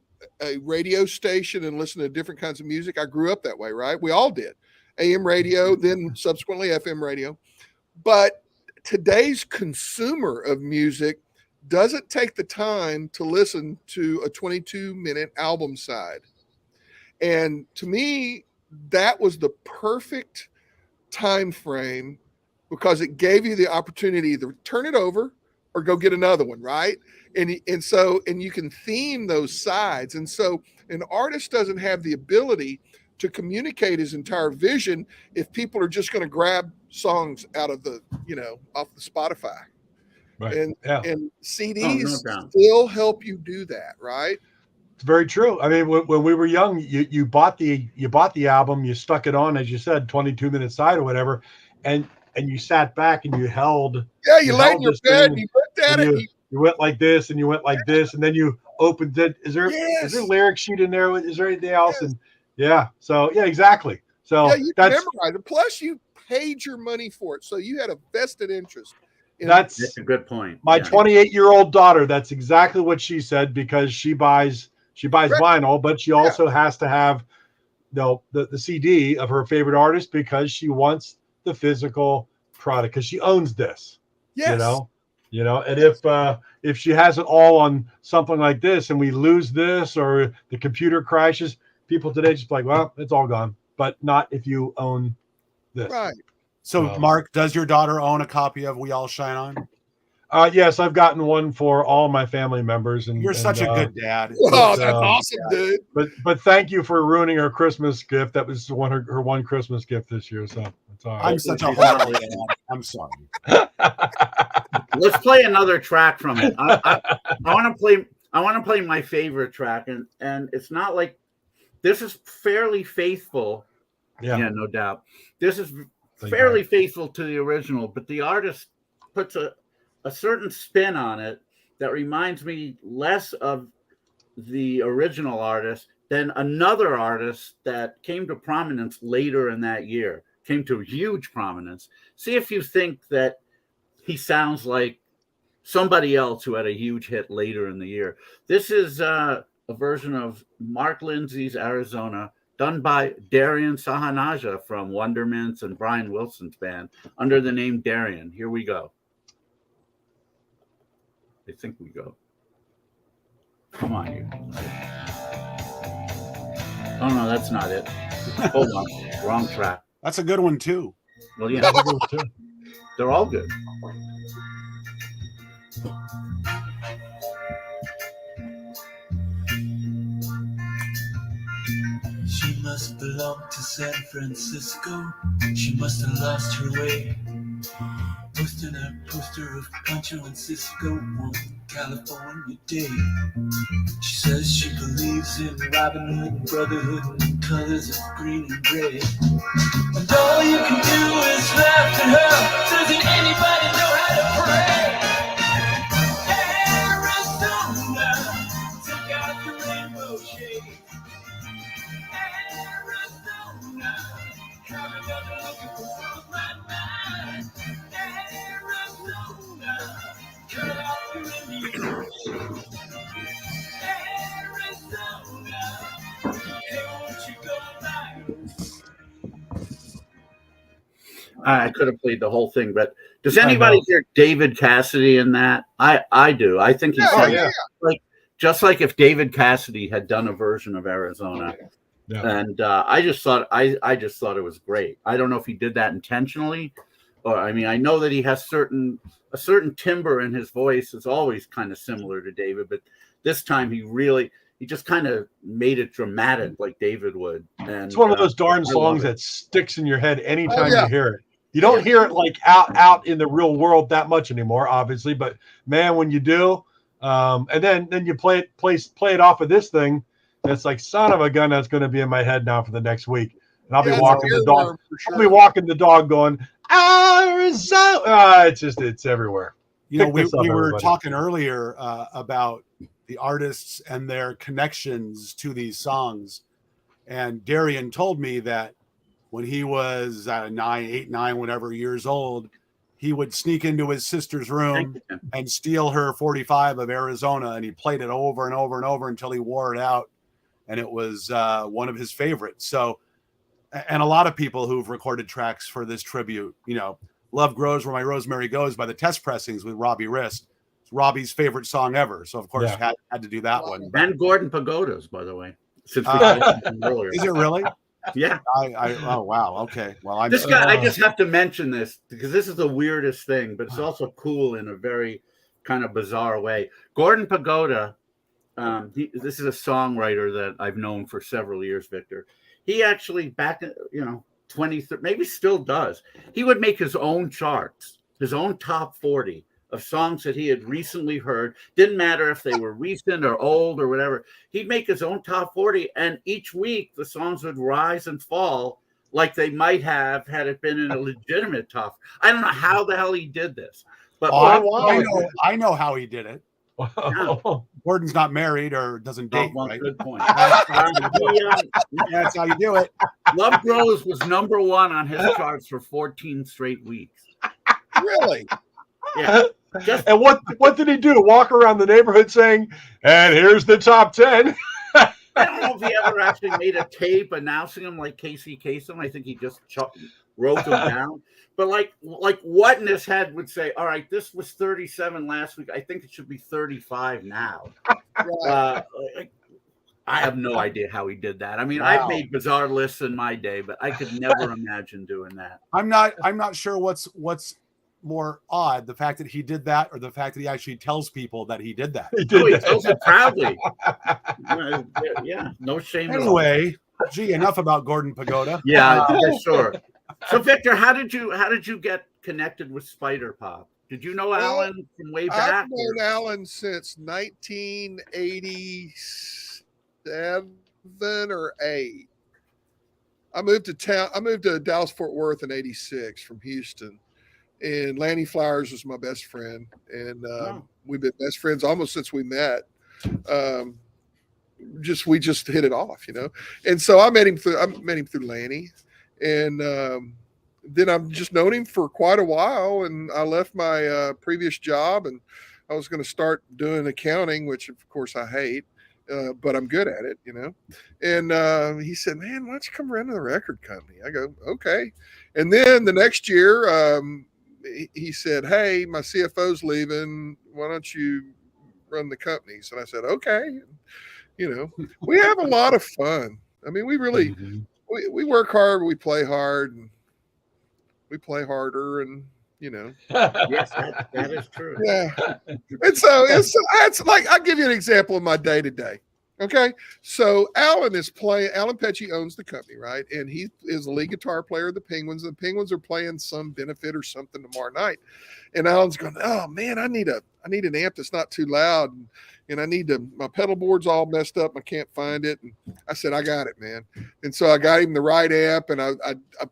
radio station and listen to different kinds of music. I grew up that way, right? We all did. AM radio, then subsequently FM radio. But today's consumer of music doesn't take the time to listen to a 22-minute album side. And to me, that was the perfect time frame, because it gave you the opportunity to turn it over or go get another one, right? And you can theme those sides. And so an artist doesn't have the ability to communicate his entire vision if people are just going to grab songs out of the, off the Spotify. Right. And CDs still help you do that, right? It's very true. I mean, when we were young, you bought the album, you stuck it on, as you said, 22-minute side or whatever, and you sat back and you held. Yeah, you lay in your bed and you looked at it. You went like this and you went like this, and then you opened it. Is there a lyric sheet in there? Is there anything else? Yes. And so exactly. So you memorize it. Plus, you paid your money for it, so you had a vested interest. That's a good point. My 28-year-old daughter, that's exactly what she said, because she buys vinyl, but she also has to have the CD of her favorite artist, because she wants the physical product, because she owns this. Yes. And if she has it all on something like this and we lose this or the computer crashes, people today just like, well, it's all gone. But not if you own this. Right. So, Mark, does your daughter own a copy of We All Shine On? Yes, I've gotten one for all my family members. And you're such a good dad. Oh, that's awesome, dude. But thank you for ruining her Christmas gift. That was her one Christmas gift this year. So it's all right. I'm such a horrible dad. I'm sorry. Let's play another track from it. I want to play my favorite track, and it's not like this is fairly faithful. Yeah, no doubt. This is fairly faithful to the original, but the artist puts a certain spin on it that reminds me less of the original artist than another artist that came to prominence later in that year, came to huge prominence. See if you think that he sounds like somebody else who had a huge hit later in the year. This is a version of Mark Lindsay's Arizona, done by Darian Sahanaja from Wondermints and Brian Wilson's band under the name Darian. Here we go. I think we go. Come on, you. Oh, no, that's not it. Hold on. Wrong track. That's a good one, too. Well, yeah. They're all good. She must belong to San Francisco. She must have lost her way. Posting a poster of Pancho and Cisco one California day. She says she believes in Robin Hood and brotherhood and colors of green and gray. And all you can do is laugh at her. Doesn't anybody know how to pray? Arizona, take out the rainbow shade. Arizona, coming up and looking for my mind. Arizona, cut off your Indian shade. Arizona, hey, won't you go back? I could have played the whole thing, but does anybody hear David Cassidy in that? I do. I think he's like just like if David Cassidy had done a version of Arizona. Yeah. And I just thought it was great. I don't know if he did that intentionally, or I mean, I know that he has a certain timbre in his voice is always kind of similar to David, but this time he just kind of made it dramatic like David would. And it's one of those darn songs that sticks in your head anytime you hear it. You don't hear it like out in the real world that much anymore, obviously, but man, when you do, and then you play it off of this thing, it's like, son of a gun, that's going to be in my head now for the next week. And I'll be walking the dog. Sure. I'll be walking the dog going, Arizona. It's everywhere. You know, we were talking earlier about the artists and their connections to these songs. And Darian told me that when he was 9, whatever years old, he would sneak into his sister's room and steal her 45 of Arizona. And he played it over and over and over until he wore it out. And it was one of his favorites. So, and a lot of people who've recorded tracks for this tribute, you know, Love Grows Where My Rosemary Goes by the Test Pressings with Robbie Rist. It's Robbie's favorite song ever. So, of course, had to do that one. And Gordon Pagoda's, by the way. Since we earlier. Is it really? Yeah. Oh, wow. Okay. Well, I just have to mention this because this is the weirdest thing, but it's also cool in a very kind of bizarre way. Gordon Pagoda, this is a songwriter that I've known for several years, Victor. He actually back, 20, maybe still does. He would make his own charts, his own top 40 of songs that he had recently heard. Didn't matter if they were recent or old or whatever. He'd make his own top 40, and each week the songs would rise and fall like they might have had it been in a legitimate top. I don't know how the hell he did this, but I know how he did it. Yeah. Gordon's not married or doesn't date. Well, right? Good point. That's how you do it. Love Grows was number 1 on his charts for 14 straight weeks. Really? Yeah. And what did he do? Walk around the neighborhood saying, "And here's the top 10." I don't know if he ever actually made a tape announcing them like Casey Kasem. I think he just wrote them down. But like what in his head would say, all right, this was 37 last week. I think it should be 35 now. I have no idea how he did that. I mean, I've made bizarre lists in my day, but I could never imagine doing that. I'm not sure what's more odd, the fact that he did that or the fact that he actually tells people that he did that. He tells it proudly. Yeah, no shame. Anyway, gee, enough about Gordon Pagoda. Yeah, sure. So Victor, how did you get connected with Spyderpop? Did you know Alan from way back? I've known Alan since 1987 or 8. I moved to Dallas Fort Worth in 86 from Houston. And Lanny Flowers was my best friend, and we've been best friends almost since we met. We just hit it off, And so I met him through Lanny, and then I've just known him for quite a while. And I left my previous job, and I was going to start doing accounting, which of course I hate, but I'm good at it, And he said, "Man, why don't you come run to the record company?" I go, "Okay." And then the next year, he said, "Hey, my CFO's leaving. Why don't you run the companies?" And I said, "Okay." We have a lot of fun. I mean, we really, we work hard, we play hard, and we play harder, and Yes, that is true. Yeah. And so it's like, I'll give you an example of my day to day. Okay. So Alan Pecci owns the company, right? And he is the lead guitar player of the Penguins. The Penguins are playing some benefit or something tomorrow night. And Alan's going, "Oh man, I need an amp that's not too loud. And I need my pedal board's all messed up. I can't find it." And I said, "I got it, man." And so I got him the right amp, and I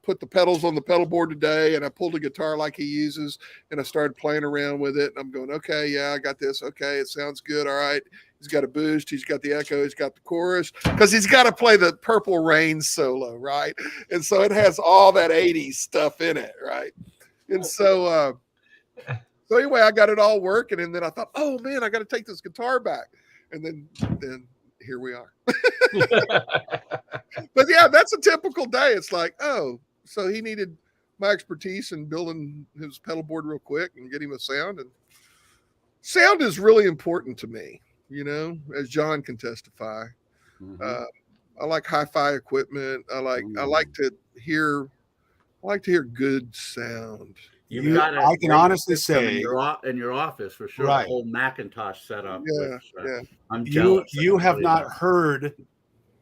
put the pedals on the pedal board today, and I pulled a guitar like he uses, and I started playing around with it. And I'm going, "Okay, yeah, I got this. Okay, it sounds good. All right." He's got a boost. He's got the echo. He's got the chorus, because he's got to play the Purple Rain solo, right? And so it has all that 80s stuff in it, right? And so anyway, I got it all working, and then I thought, "Oh man, I got to take this guitar back." And then here we are. But yeah, that's a typical day. It's like, oh, so he needed my expertise in building his pedal board real quick and get him a sound. And sound is really important to me, as John can testify. Mhm. I like hi-fi equipment. I like to hear good sound. You've got I can honestly say in your office for sure. Right. The whole Macintosh setup. Yeah, which, I'm you jealous. you have not heard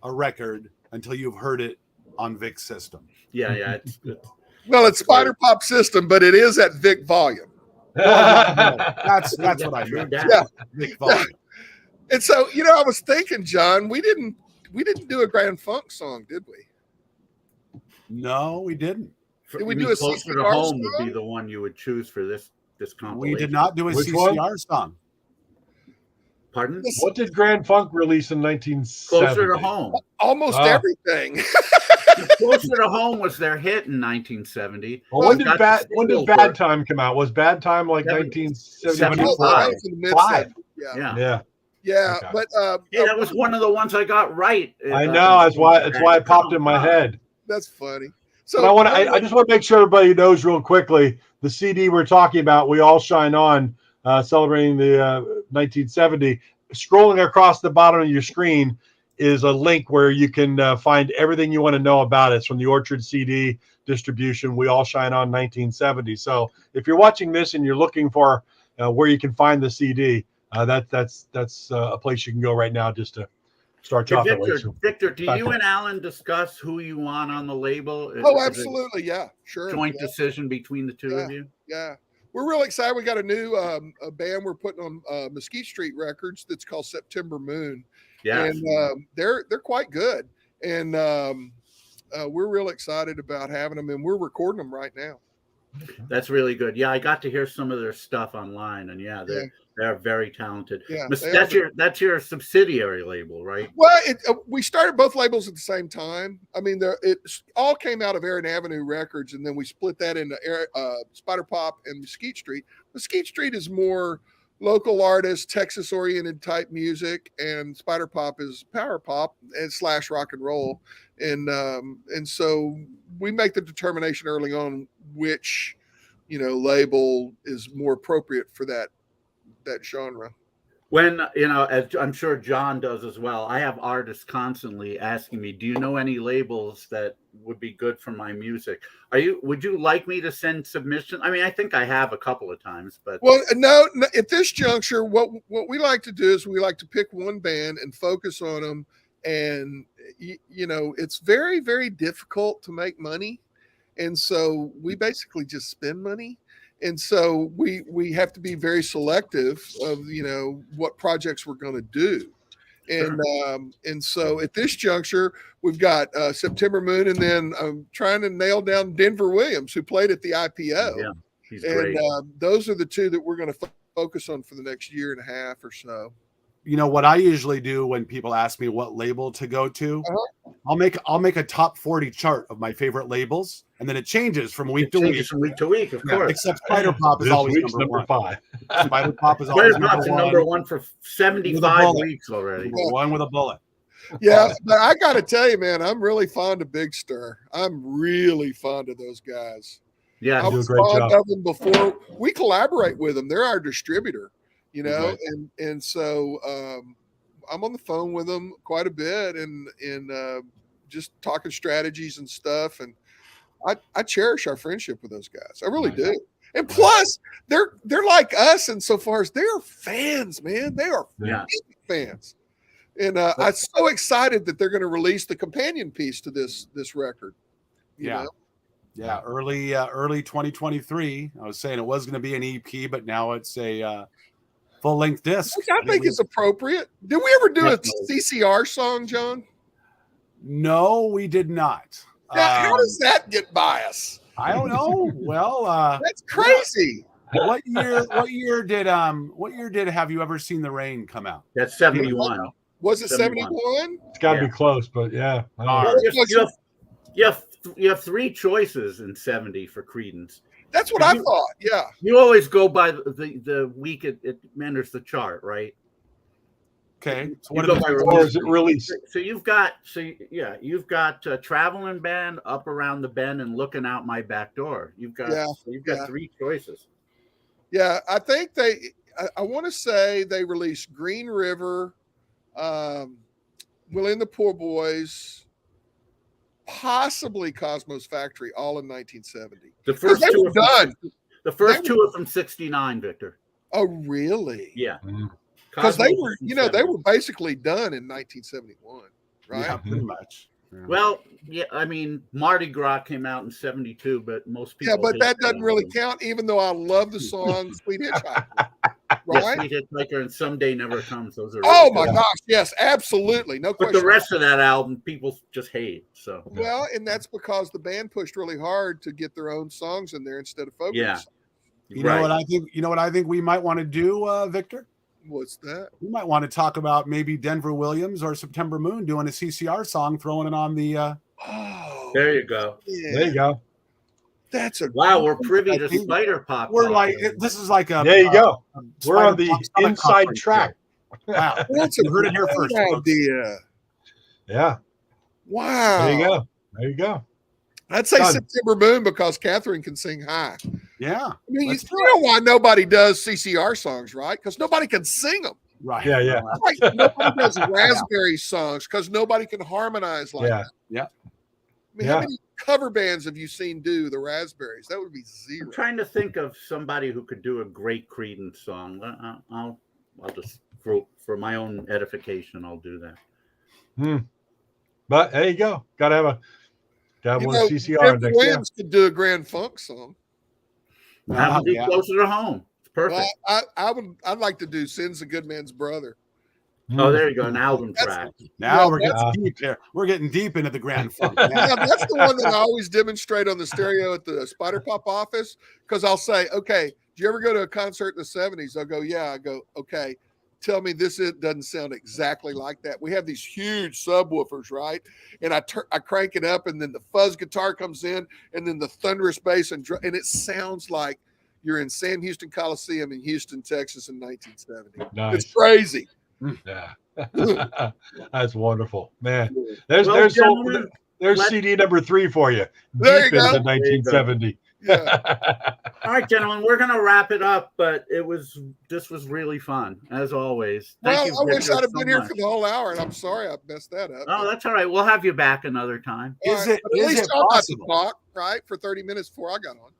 a record until you've heard it on Vic's system. Yeah. It's Well, it's Spyderpop system, but it is at Vic volume. That's what I meant. Yeah. Vic volume. And so, I was thinking, John, we didn't do a Grand Funk song, did we? No, we didn't. Did we do a Closer to CCR Home song? would be the one you would choose for this compilation. We did not do a Which CCR song. Pardon? What did Grand Funk release in 1970? Closer to Home. Almost everything. Closer to Home was their hit in 1970. Well, when did Bad Time come out? Was Bad Time like 1975? That was in the mid-70s. Yeah. Yeah, Okay. but that was one of the ones I got right. I know. That's why it popped in my head. That's funny. So I just want to make sure everybody knows real quickly the CD we're talking about. We All Shine On, celebrating the 1970. Scrolling across the bottom of your screen is a link where you can find everything you want to know about it. It's from the Orchard CD distribution. We All Shine On 1970. So if you're watching this and you're looking for where you can find the CD, that's a place you can go right now just to start you off that way. Victor, do you and Alan discuss who you want on the label? Oh, absolutely. Yeah, sure. Joint decision between the two of you? Yeah. We're really excited. We got a new a band we're putting on Mesquite Street Records that's called September Moon. Yeah. And they're quite good. And we're real excited about having them, and we're recording them right now. That's really good. Yeah, I got to hear some of their stuff online, and they're very talented. Yeah, that's your subsidiary label, right? Well, we started both labels at the same time. I mean, it all came out of Aaron Avenue Records, and then we split that into Spyderpop and Mesquite Street. Mesquite Street is more local artists, Texas-oriented type music, and Spyderpop is power pop and / rock and roll. And so we make the determination early on which label is more appropriate for that genre. When as I'm sure John does as well, I have artists constantly asking me, do you know any labels that would be good for my music? Would you like me to send submission? I mean, I think I have a couple of times, but no, at this juncture, what we like to do is we like to pick one band and focus on them. And it's very, very difficult to make money, and so we basically just spend money. And so we have to be very selective of what projects we're going to do. And so at this juncture, we've got September Moon, and then I'm trying to nail down Denver Williams, who played at the IPO. Yeah, he's great. And those are the two that we're going to focus on for the next year and a half or so. What I usually do when people ask me what label to go to, I'll make a top 40 chart of my favorite labels, and then it changes from week to week. From week to week, of course. Except Spyderpop is always number 5. Spyderpop is always number one for 75 weeks already. One with a bullet. Yeah, but I got to tell you, man, I'm really fond of Big Stir. I'm really fond of those guys. Yeah, I was fond of them before. We collaborate with them. They're our distributor. And so I'm on the phone with them quite a bit and just talking strategies and stuff. And I cherish our friendship with those guys. I really do. And plus, they're like us insofar as they're fans, man. They are fans. And I'm so excited that they're going to release the companion piece to this record. You know? Yeah, early 2023. I was saying it was going to be an EP, but now it's a full-length disc. Which I think is appropriate. Did we ever do a CCR song, John? No, we did not. Now, how does that get by us? I don't know. Well, that's crazy. What year did Have You Ever Seen the Rain come out? That's 71. Was it 71? It's got to be close, but yeah. You have 3 choices in 70 for Creedence. That's what I thought. Yeah. You always go by the week it enters the chart, right? Okay. So You what go are by the, Or is it released? So you've got Traveling Band, Up Around the Bend, and Looking Out My Back Door. You've got Yeah. 3 choices. Yeah, I think I want to say they released Green River, Willie and the Poor Boys, possibly Cosmos Factory, all in 1970. The first They two were are done. two are from '69, Victor. Oh, really? Yeah, Because they Cosmos were, is from they 70. were basically done in 1971, right? yeah, pretty much. Yeah. Well, yeah, I mean, Mardi Gras came out in '72, but most people. Yeah, but hate that doesn't really album. count, even though I love the song Sweet Hitchhiker. Yeah, Right? Sweet Hitchhiker and Someday Never Comes. Those are. Oh really my good. gosh, yes, absolutely. No But question. the rest of that album, people just hate. So Well, and that's because the band pushed really hard to get their own songs in there instead of Fogerty's. Yeah. songs. You know what I think? You know what I think we might want to do, Victor? What's that? We might want to talk about maybe Denver Williams or September Moon doing a CCR song, throwing it on the. Oh, There you go. yeah. There you go. That's a Wow, we're privy I to think Spyderpop. We're like, this is like a. There you go. a We're on Spyderpop the Summit inside conference track. here. Wow, That's a you heard it here great first, folks. idea. Yeah. Wow. There you go. There you go. I'd say Done. September Moon because Catherine can sing high. Yeah, I mean, let's you know why nobody does CCR songs, right? Because nobody can sing them. right. Yeah, yeah. Right. Nobody does raspberry songs because nobody can harmonize like Yeah. that. Yeah. I mean, Yeah. how many cover bands have you seen do the Raspberries? That would be zero. I'm trying to think of somebody who could do a great Creedence song. I'll just for my own edification, I'll do that. But there you go. Gotta have You one know, CCR Jeff next. Yeah. Williams could do a Grand Funk song. Have them be yeah. closer to home. It's perfect. Well, I'd like to do Sin's a Good Man's Brother. Oh, there you go, an album track. Now Yeah, we're getting that's- deep here. We're getting deep into the Grand Funk. Yeah, Now. that's the one that I always demonstrate on the stereo at the Spyderpop office because I'll say, okay, did you ever go to a concert in the 70s? They'll go, yeah. I go, okay, tell me it doesn't sound exactly like that. We have these huge subwoofers, right? And I crank it up, and then the fuzz guitar comes in, and then the thunderous bass, and it sounds like you're in Sam Houston Coliseum in Houston, Texas in 1970. Nice. It's crazy. Yeah. That's wonderful, man. There's gentlemen, CD number 3 for you. There you Deep into go. 1970. Yeah. All right, gentlemen, we're gonna wrap it up, but this was really fun as always. Thank Well, you. I wish Victor, I'd have so been here much. for the whole hour, and I'm sorry I messed that up. Oh, that's all right. We'll have you back another time. All Is right, it but at is least it y'all got to possible? talk, right, for 30 minutes before I got on.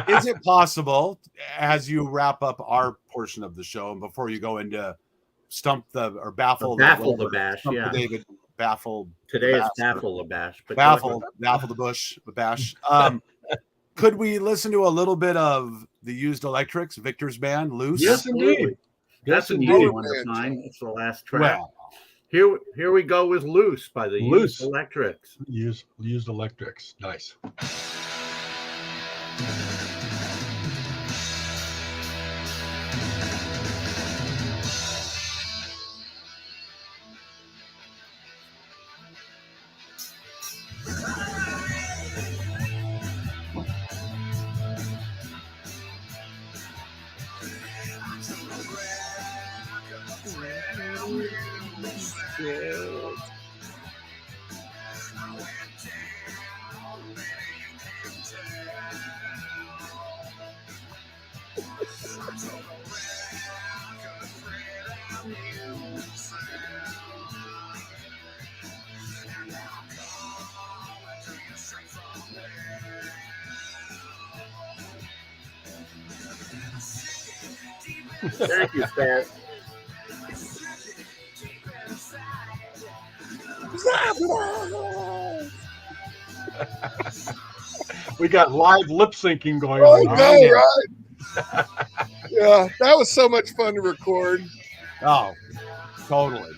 Is it possible, as you wrap up our portion of the show and before you go into baffle the bash, Stump yeah. the David, baffle Today is Bash. baffle the bash, but baffle the bush, the bash. Could we listen to a little bit of the Used Electrics, Victor's band, Loose? Yes, indeed. That's Yes, an easy indeed. one to find. It's the last track. Well, Here we go with Loose by the Loose. Used Electrics. Used electrics. Nice. Thank you, Pat. We got live lip syncing going Oh, on. no, right? Yeah, that was so much fun to record. oh, totally.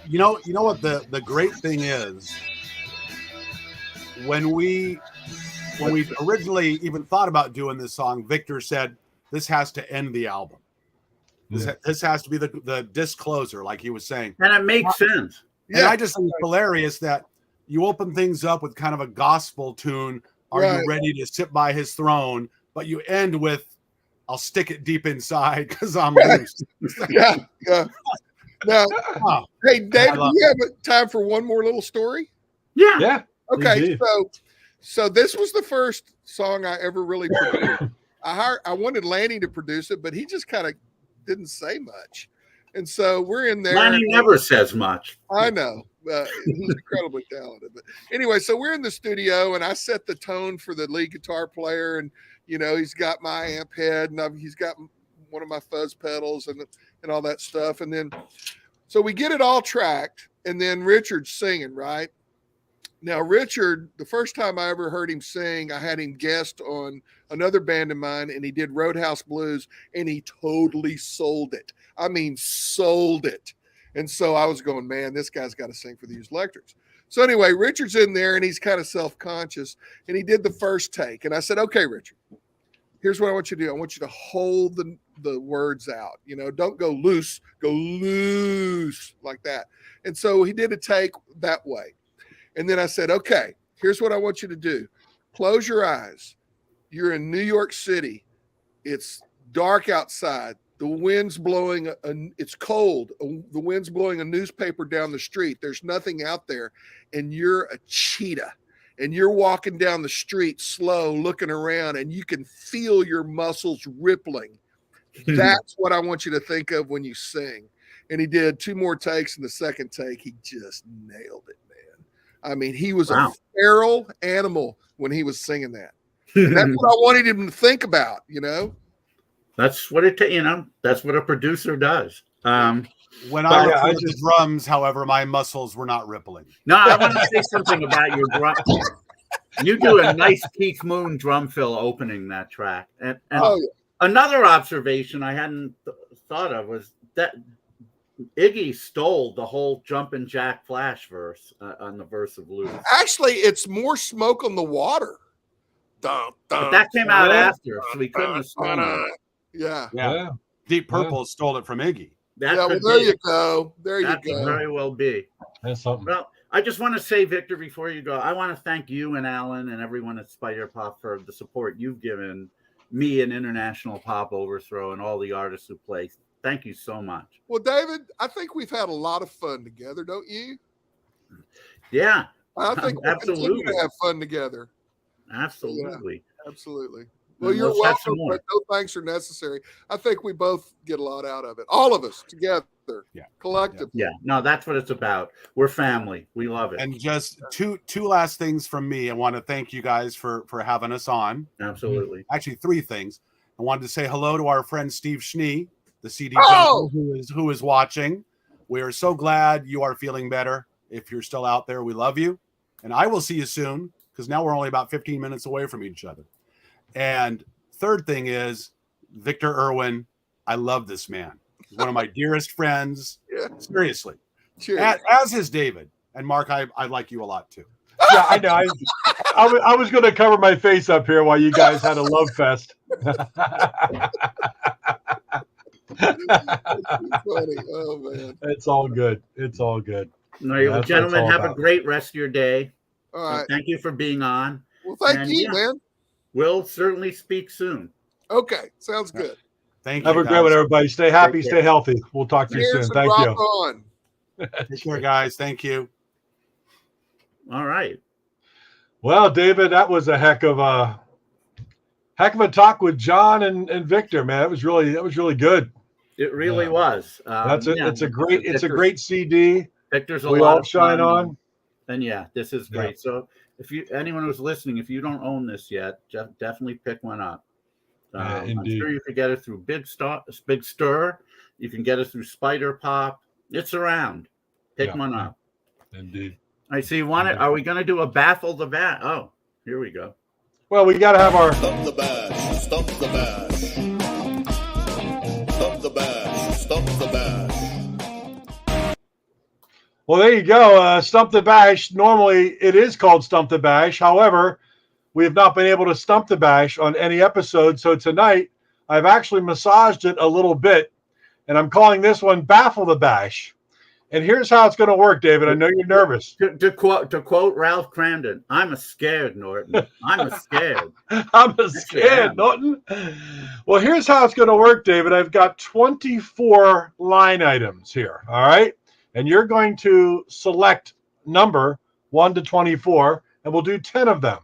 You know what the great thing is, when we originally even thought about doing this song, Victor said this has to end the album. This has to be the disc closer, like he was saying. And it makes sense. And I just think it's hilarious that you open things up with kind of a gospel tune. Are you ready to sit by his throne? But you end with, I'll stick it deep inside because I'm loose. Yeah. Now, hey, David, do you have time for one more little story? Yeah. Okay, so this was the first song I ever really produced. I wanted Lanny to produce it, but he just kind of didn't say much. And so we're in there. Lanny never says much. I know. He's incredibly talented. But anyway, so we're in the studio, and I set the tone for the lead guitar player, and he's got my amp head, and he's got one of my fuzz pedals and all that stuff. And then so we get it all tracked, and then Richard's singing, right? Now, Richard, the first time I ever heard him sing, I had him guest on another band of mine, and he did Roadhouse Blues, and he totally sold it. I mean, sold it. And so I was going, man, this guy's got to sing for the Used Electrics. So anyway, Richard's in there, and he's kind of self-conscious, and he did the first take. And I said, okay, Richard, here's what I want you to do. I want you to hold the words out. Don't go loose like that. And so he did a take that way. And then I said, okay, here's what I want you to do. Close your eyes. You're in New York City. It's dark outside. The wind's blowing. It's cold. The wind's blowing a newspaper down the street. There's nothing out there. And you're a cheetah. And you're walking down the street slow, looking around, and you can feel your muscles rippling. That's what I want you to think of when you sing. And he did 2 more takes. And the second take, he just nailed it. I mean, he was a feral animal when he was singing that. And that's what I wanted him to think about, That's what that's what a producer does. When I recorded the drums, however, my muscles were not rippling. No, I want to say something about your drum. You do a nice Keith Moon drum fill opening that track. And another observation I hadn't thought of was that Iggy stole the whole Jumpin' Jack Flash verse on the verse of Lose. Actually, it's more Smoke on the Water. But that came out after, so we couldn't have stolen it. Yeah. Deep Purple stole it from Iggy. There you go. That could very well be. That's something. Well, I just want to say, Victor, before you go, I want to thank you and Alan and everyone at Spyderpop for the support you've given me and International Pop Overthrow and all the artists who play. Thank you so much. Well, David, I think we've had a lot of fun together, don't you? Yeah. I think we'll continue to have fun together. Absolutely. Yeah, absolutely. Well, you're welcome, but no thanks are necessary. I think we both get a lot out of it. All of us together, collectively. Yeah, no, that's what it's about. We're family. We love it. And just two last things from me. I want to thank you guys for having us on. Absolutely. Actually, 3 things. I wanted to say hello to our friend Steve Schnee, the CD junkie who is watching. We are so glad you are feeling better. If you're still out there, we love you. And I will see you soon, because now we're only about 15 minutes away from each other. And third thing is, Victor Erwin, I love this man. He's one of my dearest friends. Seriously. Cheers. As is David. And Mark, I like you a lot too. Yeah, I know. I was going to cover my face up here while you guys had a love fest. Funny. Oh, man. It's all good. It's all good. No, gentlemen, have a great rest of your day. All right. Thank you for being on. Well, thank you, man. We'll certainly speak soon. Okay. Sounds good. Thank you. Have a great one, everybody. Stay happy, stay healthy. We'll talk to you soon. Thank you. On. Take care, guys. Thank you. All right. Well, David, that was a heck of a talk with John and Victor, man. That was really good. It really was. It's a great CD. Victor's we all shine on. And this is great. Yeah. So if anyone who's listening, if you don't own this yet, definitely pick one up. I'm sure you can get it through Big Stir. You can get it through Spyderpop. It's around. Pick one up. Indeed. I see. Are we going to do a baffle the bat? Oh, here we go. Well, we got to have our Stump the Bash. Stump the Bash. Stump the Bash. Stump the Bash. Well, there you go. Stump the Bash. Normally, it is called Stump the Bash. However, we have not been able to stump the Bash on any episode. So tonight, I've actually massaged it a little bit, and I'm calling this one Baffle the Bash. And here's how it's going to work, David. I know you're nervous. To quote Ralph Cramden, I'm a scared, Norton. I'm a scared. I'm a scared, Norton. Well, here's how it's going to work, David. I've got 24 line items here, all right? And you're going to select number 1 to 24, and we'll do 10 of them.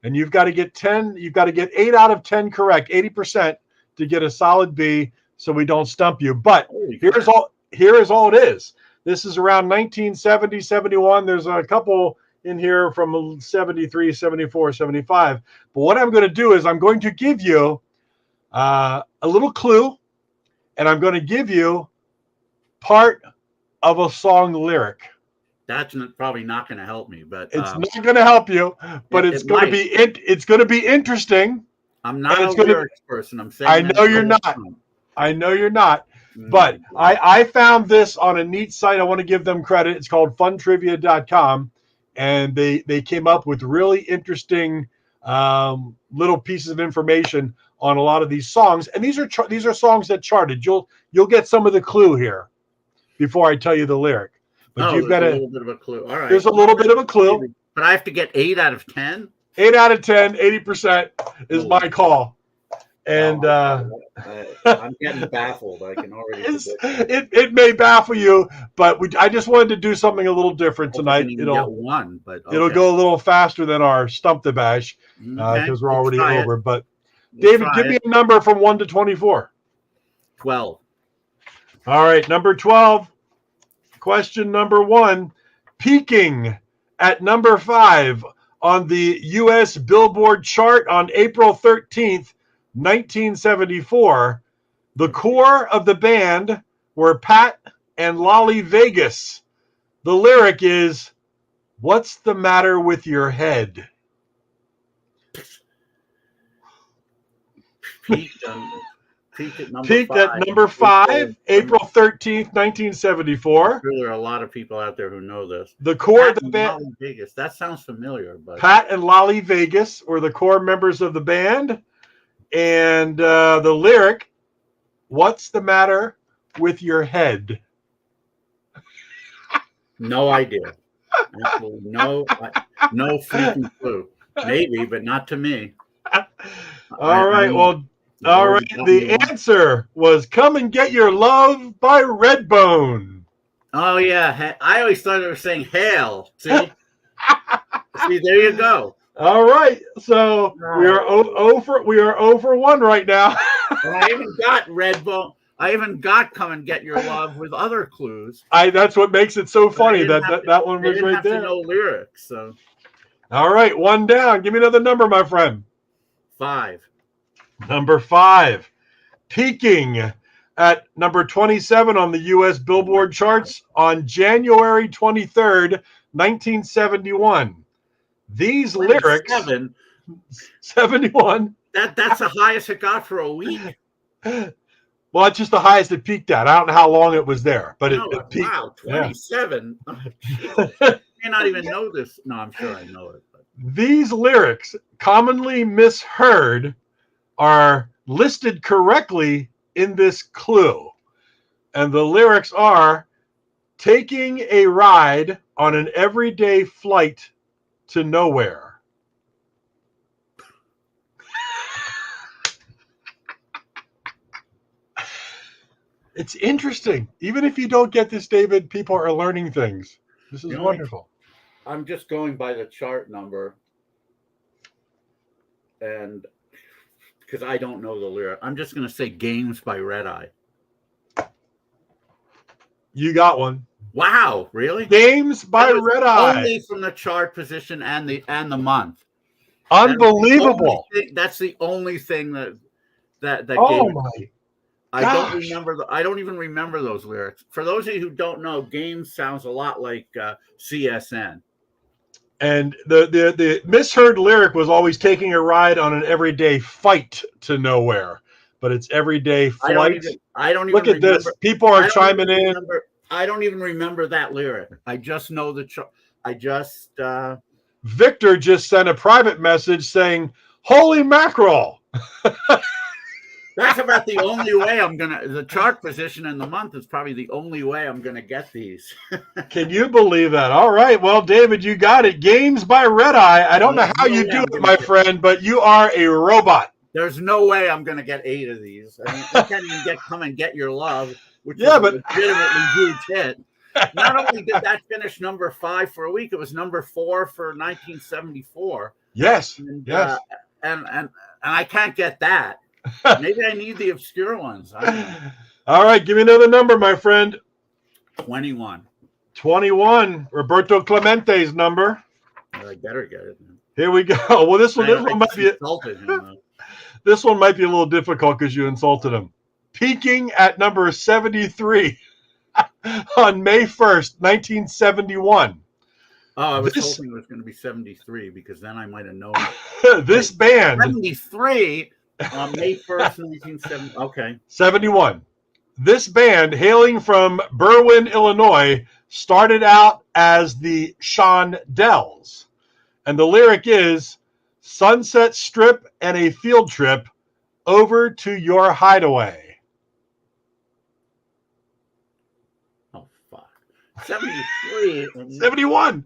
And you've got to get 10. You've got to get 8 out of 10 correct, 80% to get a solid B, so we don't stump you. But here is all it is. This is around 1970, 71. There's a couple in here from 73, 74, 75. But what I'm going to do is I'm going to give you a little clue, and I'm going to give you part of a song lyric. That's probably not going to help me, but it's not going to help you. But it's going to be it's going to be interesting. I'm not a lyrics person. I'm saying I know you're not. I know you're not. But I found this on a neat site. I want to give them credit. It's called funtrivia.com. And they came up with really interesting little pieces of information on a lot of these songs. And these are songs that charted. You'll get some of the clue here before I tell you the lyric. But you've got a little bit of a clue. All right. There's a little bit of a clue. But I have to get 8 out of 10? 8 out of 10, 80% is my call. And I'm getting baffled. I can already. It may baffle you, but I just wanted to do something a little different tonight. It'll go a little faster than our Stump the Bash because we're already over. But David, give me a number from 1 to 24. 12. All right, number 12. Question number 1. Peaking at number 5 on the U.S. Billboard chart on April 13th. 1974, the core of the band were Pat and Lolly Vegas. The lyric is, "What's the matter with your head?" Peaked at number 5, April 13th, 1974. I'm sure there are a lot of people out there who know this. The core of the band. Vegas. That sounds familiar. But Pat and Lolly Vegas were the core members of the band. And the lyric, "What's the matter with your head?" No idea. Absolutely no freaking clue. Maybe, but not to me. All right. The answer was "Come and Get Your Love" by Redbone. Oh, yeah. I always thought they were saying "Hail." See? See, there you go. All right, so we are over 1 right now. I even got Redbone. I even got "Come and Get Your Love" with other clues. That's what makes it so funny that one was right there. No lyrics. So. All right, 1 down. Give me another number, my friend. 5. Number 5, peaking at number 27 on the U.S. Billboard charts on January 23rd, 1971. These lyrics, 71. That's the highest it got for a week. Well, it's just the highest it peaked at. I don't know how long it was there, but it peaked. Wow, 27. Yeah. I may not even know this. No, I'm sure I know it. But. These lyrics, commonly misheard, are listed correctly in this clue. And the lyrics are, "Taking a ride on an everyday flight to nowhere." It's interesting. Even if you don't get this, David, people are learning things. This is wonderful. I'm just going by the chart number, and because I don't know the lyric, I'm just going to say "Games" by Red Eye. You got one. Wow, really? "Games" by Red Eye. Only from the chart position and the month. Unbelievable. That's the only thing that oh gave my it. I don't even remember those lyrics. For those of you who don't know, "Games" sounds a lot like CSN. And the misheard lyric was always "taking a ride on an everyday fight to nowhere," but it's everyday flight. I don't even look at remember, this. People are chiming in. I don't even remember that lyric. I just know Victor just sent a private message saying, "Holy mackerel!" That's about the only way the chart position in the month is probably the only way I'm gonna get these. Can you believe that? All right. Well, David, you got it. Games by Red Eye. I don't know how you do it, my friend, but you are a robot. There's no way I'm gonna get 8 of these. I mean, I can't even Come and Get Your Love, which is but a legitimately huge hit. Not only did that finish number 5 for a week, it was number 4 for 1974. Yes. And, yes. And I can't get that. Maybe I need the obscure ones. I don't know. All right, give me another number, my friend. 21. 21. Roberto Clemente's number. I better get it. Here we go. Well, this one might be this one might be a little difficult because you insulted him. Peaking at number 73 on May 1st, 1971. Oh, I was hoping it was going to be 73 because then I might have known. This band. 73 on May 1st, 1970. Okay. 71. This band, hailing from Berwyn, Illinois, started out as the Shondells. And the lyric is, "Sunset Strip and a field trip over to your hideaway." Oh, fuck. 73. 71.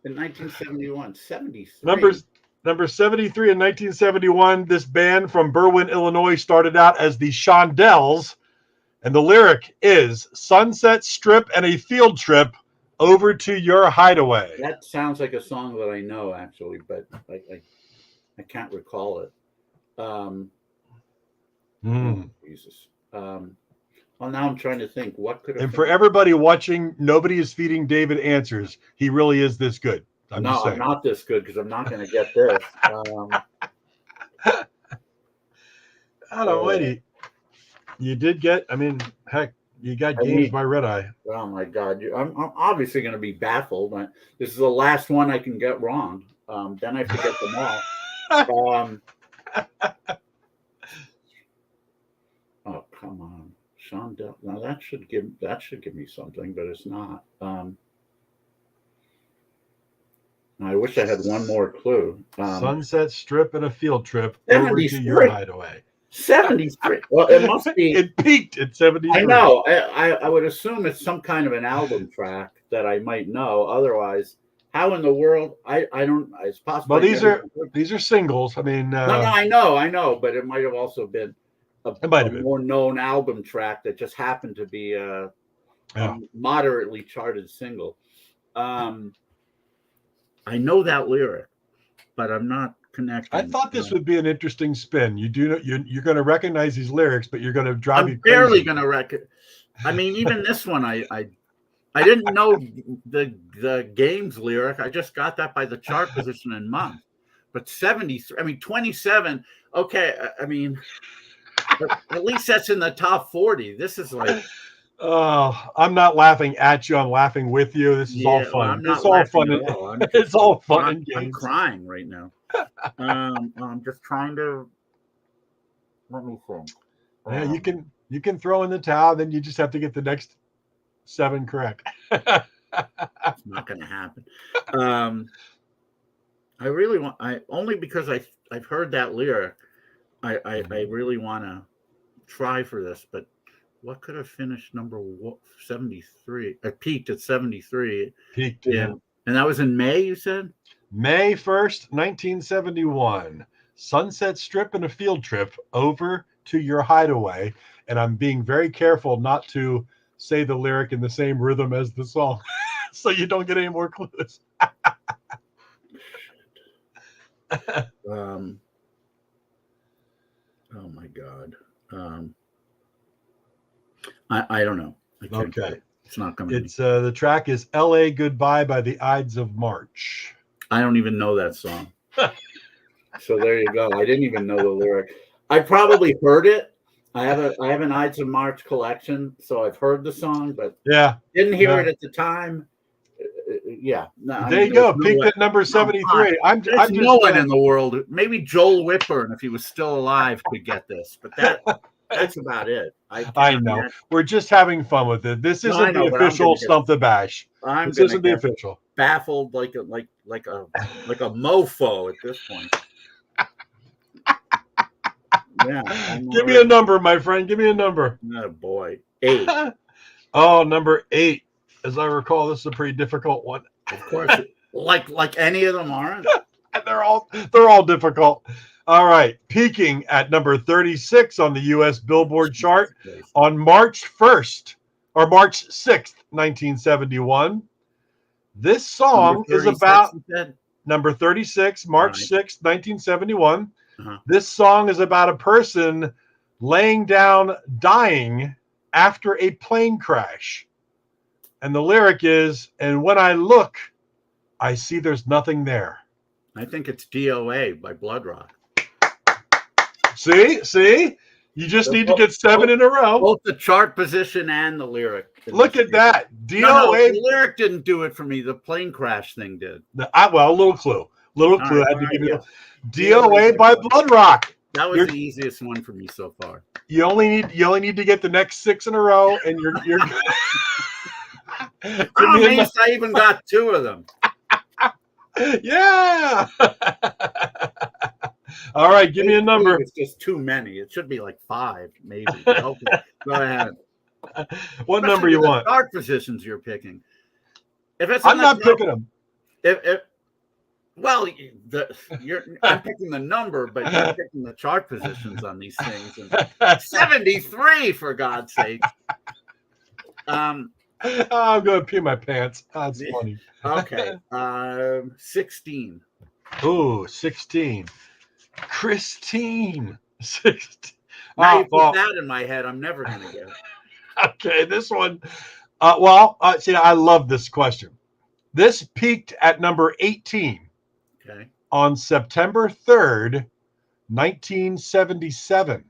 In 1971. 73. Number 73 in 1971, this band from Berwyn, Illinois started out as the Shondells, and the lyric is, "Sunset Strip and a field trip over to your hideaway." That sounds like a song that I know, actually, but I can't recall it. Jesus. Well, now I'm trying to think what could have. And for everybody watching, nobody is feeding David answers. He really is this good. I'm not this good because I'm not going to get this. I don't know. You did get, heck, you got Games by Red Eye. Oh, my God. I'm obviously going to be baffled. This is the last one I can get wrong. Then I forget them all. Oh, come on. Shondell. Now, that should give me something, but it's not. I wish I had one more clue. Sunset Strip and a field trip over to your hideaway. 73. Well, it must be. It peaked at 73. I know. I would assume it's some kind of an album track that I might know. Otherwise, how in the world? I don't. It's possible. Well, these are singles. No, I know, but it might have also been a more known album track that just happened to be a moderately charted single. I know that lyric, but I'm not connecting. I thought this would be an interesting spin. You're going to recognize these lyrics, but you're going to drive you crazy. I'm barely going to recognize. I mean, even this one, I didn't know the Games lyric. I just got that by the chart position in month. But 73, 27. Okay, at least that's in the top 40. This is like. Oh, I'm not laughing at you. I'm laughing with you. This is all fun. It's all fun. It's all fun and games. I'm crying right now. I'm just trying to. Let me think. Yeah, you can throw in the towel. Then you just have to get the next 7 correct. It's not going to happen. I really want. Only because I've heard that lyric. I really want to try for this, but. What could have finished number 73? It peaked at 73. Peaked, yeah. And that was in May, you said? May 1st, 1971. Sunset Strip and a field trip over to your hideaway. And I'm being very careful not to say the lyric in the same rhythm as the song so you don't get any more clues. Oh, my God. I don't know. Okay. It's not coming. It's the track is LA Goodbye by the Ides of March. I don't even know that song. So there you go. I didn't even know the lyric. I probably heard it. I have an Ides of March collection, so I've heard the song, but didn't hear it at the time. Yeah. No, there you go. Peaked at number 73. I'm no one in the world. Maybe Joel Whitburn, if he was still alive, could get this. But That's about it. I know. We're just having fun with it. This isn't the official Stump the Bash. This isn't the official. Baffled like a mofo at this point. Yeah. Give me a number, my friend. Give me a number. Oh boy. 8. Oh, number 8. As I recall, this is a pretty difficult one. Of course. like any of them aren't. They're all difficult. All right. Peaking at number 36 on the US Billboard chart on March 1st or March 6th, 1971. This song is about number 36, March 6th, 1971. This song is about a person laying down dying after a plane crash. And the lyric is, and when I look, I see there's nothing there. I think it's DOA by Blood Rock. See? You just need to get 7 in a row. Both the chart position and the lyric. Look at that. DOA. No, the lyric didn't do it for me. The plane crash thing did. Well, a little clue. I had to give you DOA by Blood Rock. That was the easiest one for me so far. You only need to get the next 6 in a row, and you're I even got 2 of them. Yeah. All right, give me a number. It's just too many. It should be like 5, maybe. Okay, go ahead. What number you want? Chart positions you're picking. I'm not picking them. I'm picking the number, but you're picking the chart positions on these things. And 73, for God's sake. I'm going to pee my pants. That's funny. Okay. 16. Ooh, 16. Christine. 16. Now you put that in my head, I'm never going to get it. Okay, this one. See, I love this question. This peaked at number 18 on September 3rd, 1977.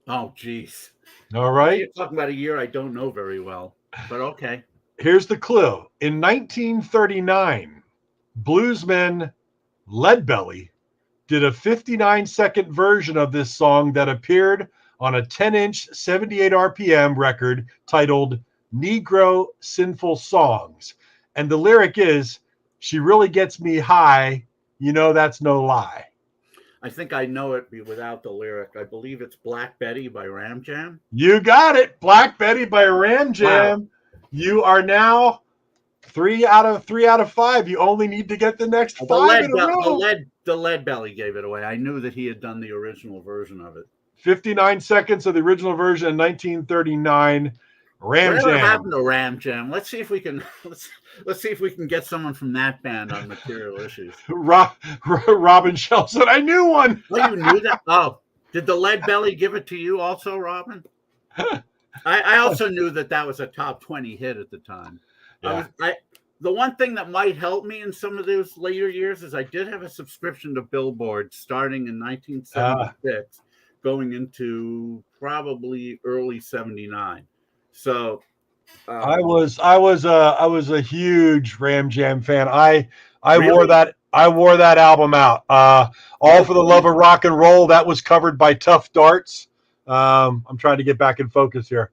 Oh, geez. All right. You're talking about a year I don't know very well, but okay. Here's the clue. In 1939, bluesman Leadbelly did a 59-second version of this song that appeared on a 10-inch 78 RPM record titled Negro Sinful Songs. And the lyric is, she really gets me high, you know that's no lie. I think I know it without the lyric. I believe it's Black Betty by Ram Jam. You got it. Black Betty by Ram Jam. Wow. You are now 3 out of 5. You only need to get the next 5 in a row. The Leadbelly gave it away. I knew that he had done the original version of it. 59 seconds of the original version in 1939. Ram Jam. What happened to Ram Jam? Let's see if we can get someone from that band on Material Issues. Robin Shelson. I knew one. Oh, you knew that? Oh, did the Leadbelly give it to you also, Robin? I also knew that was a top 20 hit at the time. Yeah. The one thing that might help me in some of those later years is I did have a subscription to Billboard starting in 1976, going into probably early 79. So I was a huge Ram Jam fan. I Really? wore that album out. All for the Love of Rock and Roll. That was covered by Tough Darts. I'm trying to get back in focus here.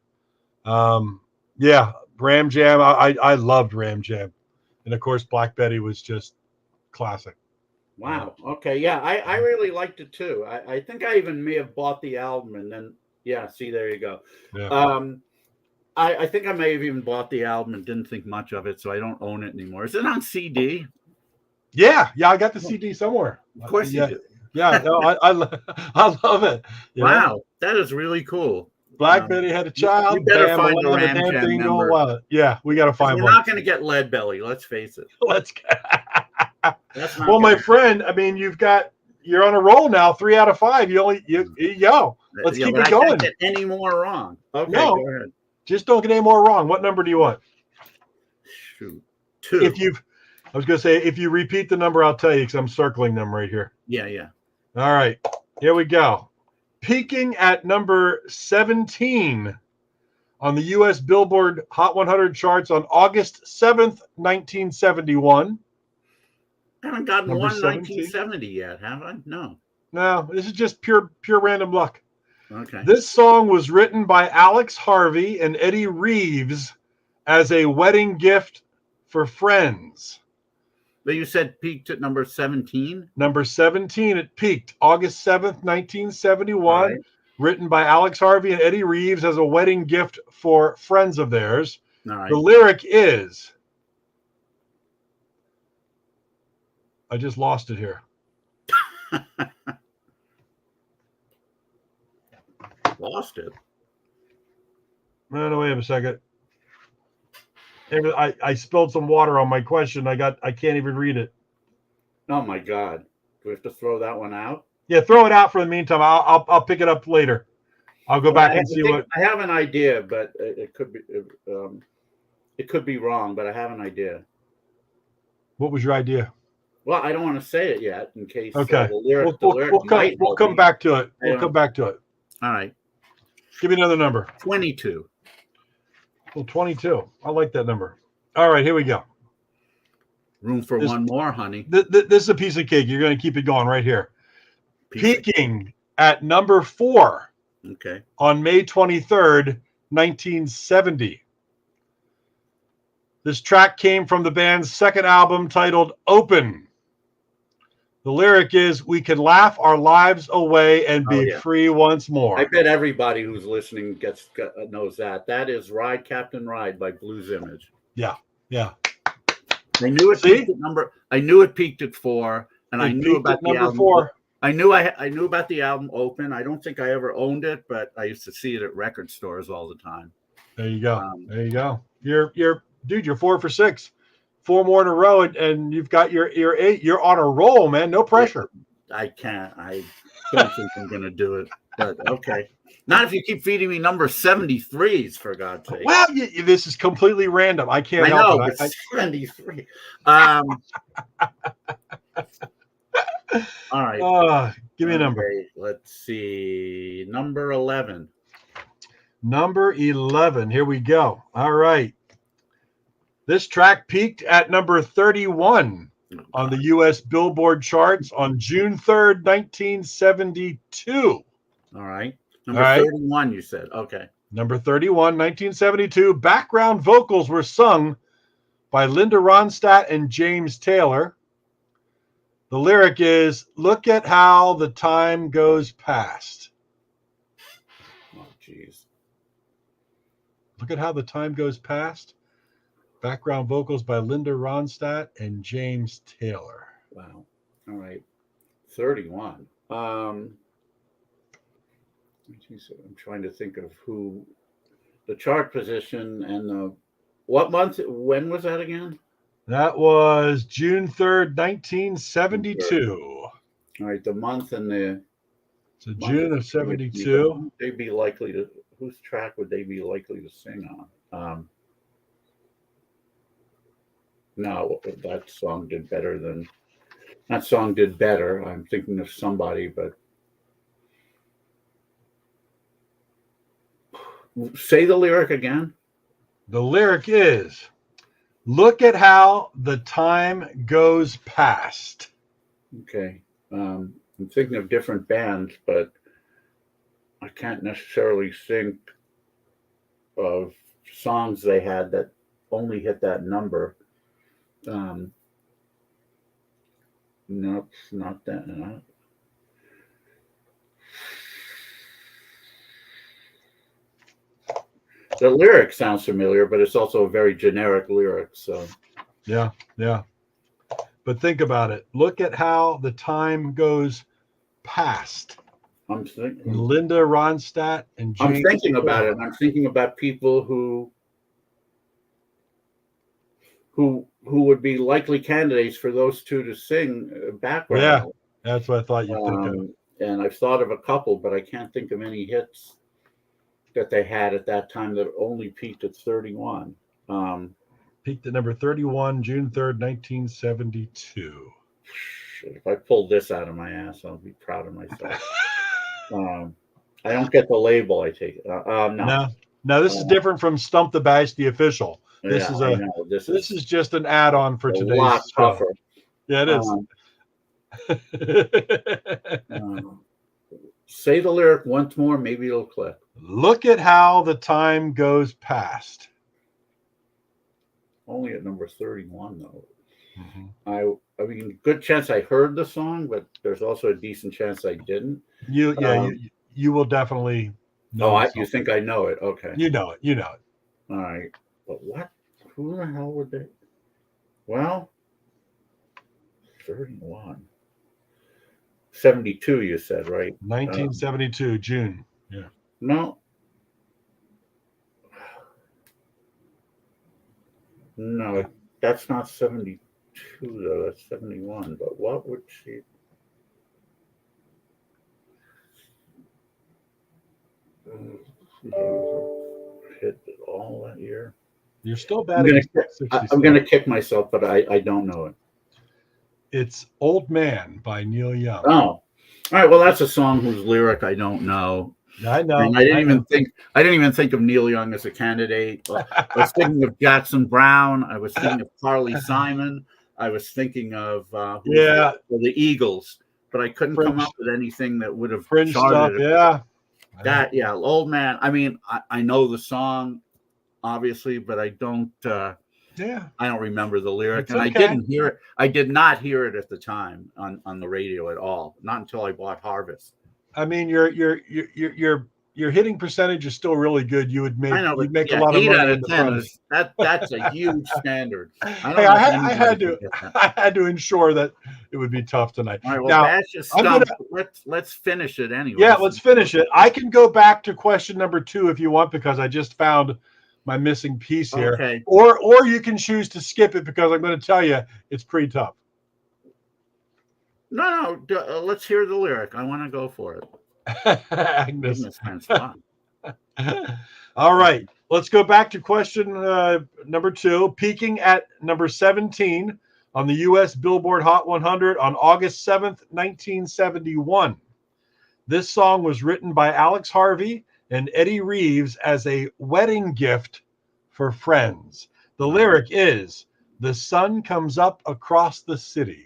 Yeah, Ram Jam. I loved Ram Jam, and of course Black Betty was just classic. Wow. Okay. Yeah, I really liked it too. I think I even may have bought the album and then see, there you go. Yeah. I think I may have even bought the album and didn't think much of it, so I don't own it anymore. Is it on CD? Yeah, I got the CD somewhere. Of course you do. Yeah, no, I love it. Wow, that is really cool. Black Betty had a child. You better find a Ram Jam member. Yeah, we got to find one. We're not going to get Leadbelly, let's face it. Well, my friend, I mean, you're on a roll now. 3 out of 5. Let's keep it going. I can't get any more wrong. Okay, no, go ahead. Just don't get any more wrong. What number do you want? Shoot, 2. I was going to say, if you repeat the number, I'll tell you because I'm circling them right here. Yeah. All right, here we go. Peaking at number 17 on the U.S. Billboard Hot 100 charts on August 7th, 1971. I haven't gotten Number one 17? 1970 yet, have I? No. No, this is just pure random luck. Okay. This song was written by Alex Harvey and Eddie Reeves as a wedding gift for friends. But you said peaked at number 17? Number 17, it peaked August 7th, 1971. Right. Written by Alex Harvey and Eddie Reeves as a wedding gift for friends of theirs. All right. The lyric is, I just lost it here. Lost it. No, wait a second. I spilled some water on my question. I can't even read it. Oh my God. Do we have to throw that one out? Yeah, throw it out for the meantime. I'll pick it up later. I'll go back and see what. I have an idea, but it could be wrong. But I have an idea. What was your idea? Well, I don't want to say it yet in case. Okay, The lyric we'll come back to it. We'll come back to it. All right. Give me another number. 22. Well, 22. I like that number. All right, here we go. Room for one more, honey. This is a piece of cake. You're going to keep it going right here. Peaking at number 4. Okay. On May 23rd, 1970. This track came from the band's second album titled Open. The lyric is, we can laugh our lives away and be free once more. I bet everybody who's listening knows that. That is Ride, Captain Ride by Blues Image. Yeah. I knew it peaked at number. I knew it peaked at 4, and I knew about the album. 4. I knew about the album Open. I don't think I ever owned it, but I used to see it at record stores all the time. There you go. There you go. You're 4 for 6. 4 more in a row, and you've got your 8. You're on a roll, man. No pressure. I can't. I don't think I'm going to do it. But okay. Not if you keep feeding me number 73s, for God's sake. Well, this is completely random. I can't help it. 73. All right. Give me a number. Let's see. Number 11. Number 11. Here we go. All right. This track peaked at number 31 on the U.S. Billboard charts on June 3rd, 1972. All right. Number 31, you said. Okay. Number 31, 1972. Background vocals were sung by Linda Ronstadt and James Taylor. The lyric is, look at how the time goes past. Oh, jeez. Look at how the time goes past. Background vocals by Linda Ronstadt and James Taylor. Wow. All right. 31. I'm trying to think of who the chart position and what month, when was that again? That was June 3rd, 1972. All right, the month and the so June of 72. They'd be likely to, whose track would they be likely to sing on? No, that song did better. I'm thinking of somebody, but say the lyric again. The lyric is, look at how the time goes past. Okay. I'm thinking of different bands, but I can't necessarily think of songs they had that only hit that number. Nope, not that. The lyric sounds familiar, but it's also a very generic lyric. So, yeah. But think about it. Look at how the time goes past. I'm thinking Linda Ronstadt and James. I'm thinking about it. I'm thinking about people who would be likely candidates for those two to sing background. Yeah, that's what I thought you'd think of. And I've thought of a couple, but I can't think of any hits that they had at that time that only peaked at 31. Peaked at number 31, June 3rd, 1972. If I pulled this out of my ass, I'll be proud of myself. I don't get the label, I take it. No, this is different from Stump the Bash, the official. This this is just an add-on for today's lot show. tougher. Yeah, it is. Say the lyric once more, maybe it'll click. Look at how the time goes past. Only at number 31, though. Mm-hmm. I mean, good chance I heard the song, but there's also a decent chance I didn't. You will definitely know. Oh, you think I know it? Okay. You know it. You know it. All right. But what? Who the hell would they? Well, 31. 72, you said, right? 1972, June. Yeah. No, that's not 72, though. That's 71. But what would she? Hit it all that year. You're still batting. I'm gonna kick myself, but I don't know it. It's "Old Man" by Neil Young. Oh, all right. Well, that's a song whose lyric I don't know. I know. And I didn't even think of Neil Young as a candidate. I was thinking of Jackson Brown. I was thinking of Carly Simon. I was thinking of the Eagles, but I couldn't come up with anything that would have Fringe stuff. Yeah, Old Man. I mean, I know the song, obviously, but I don't. I don't remember the lyric, and I didn't hear it. I did not hear it at the time on the radio at all. Not until I bought Harvest. I mean, your hitting percentage is still really good. You'd make a lot of money. 8 out of 10 that's a huge standard. I had to ensure that it would be tough tonight. All right, well, now, Bash is stumped. Let's finish it anyway. Yeah, let's finish it. I can go back to question number 2 if you want, because I just found my missing piece here. Okay. Or you can choose to skip it, because I'm going to tell you it's pretty tough. No, let's hear the lyric. I want to go for it. Agnes. All right. Let's go back to question number 2. Peaking at number 17 on the U.S. Billboard Hot 100 on August 7th, 1971. This song was written by Alex Harvey and Eddie Reeves as a wedding gift for friends. The lyric is, "The sun comes up across the city."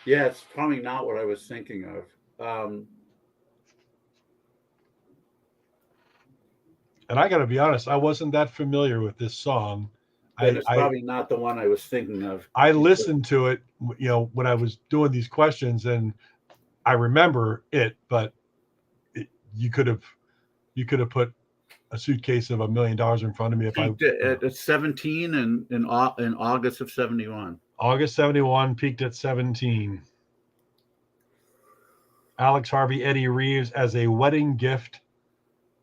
Yeah, it's probably not what I was thinking of. And I got to be honest, I wasn't that familiar with this song. It's probably not the one I was thinking of. I listened to it, when I was doing these questions, and I remember it, but you could have put a suitcase of $1 million in front of me if at 17 in August of 71. August 71, peaked at 17. Alex Harvey, Eddie Reeves as a wedding gift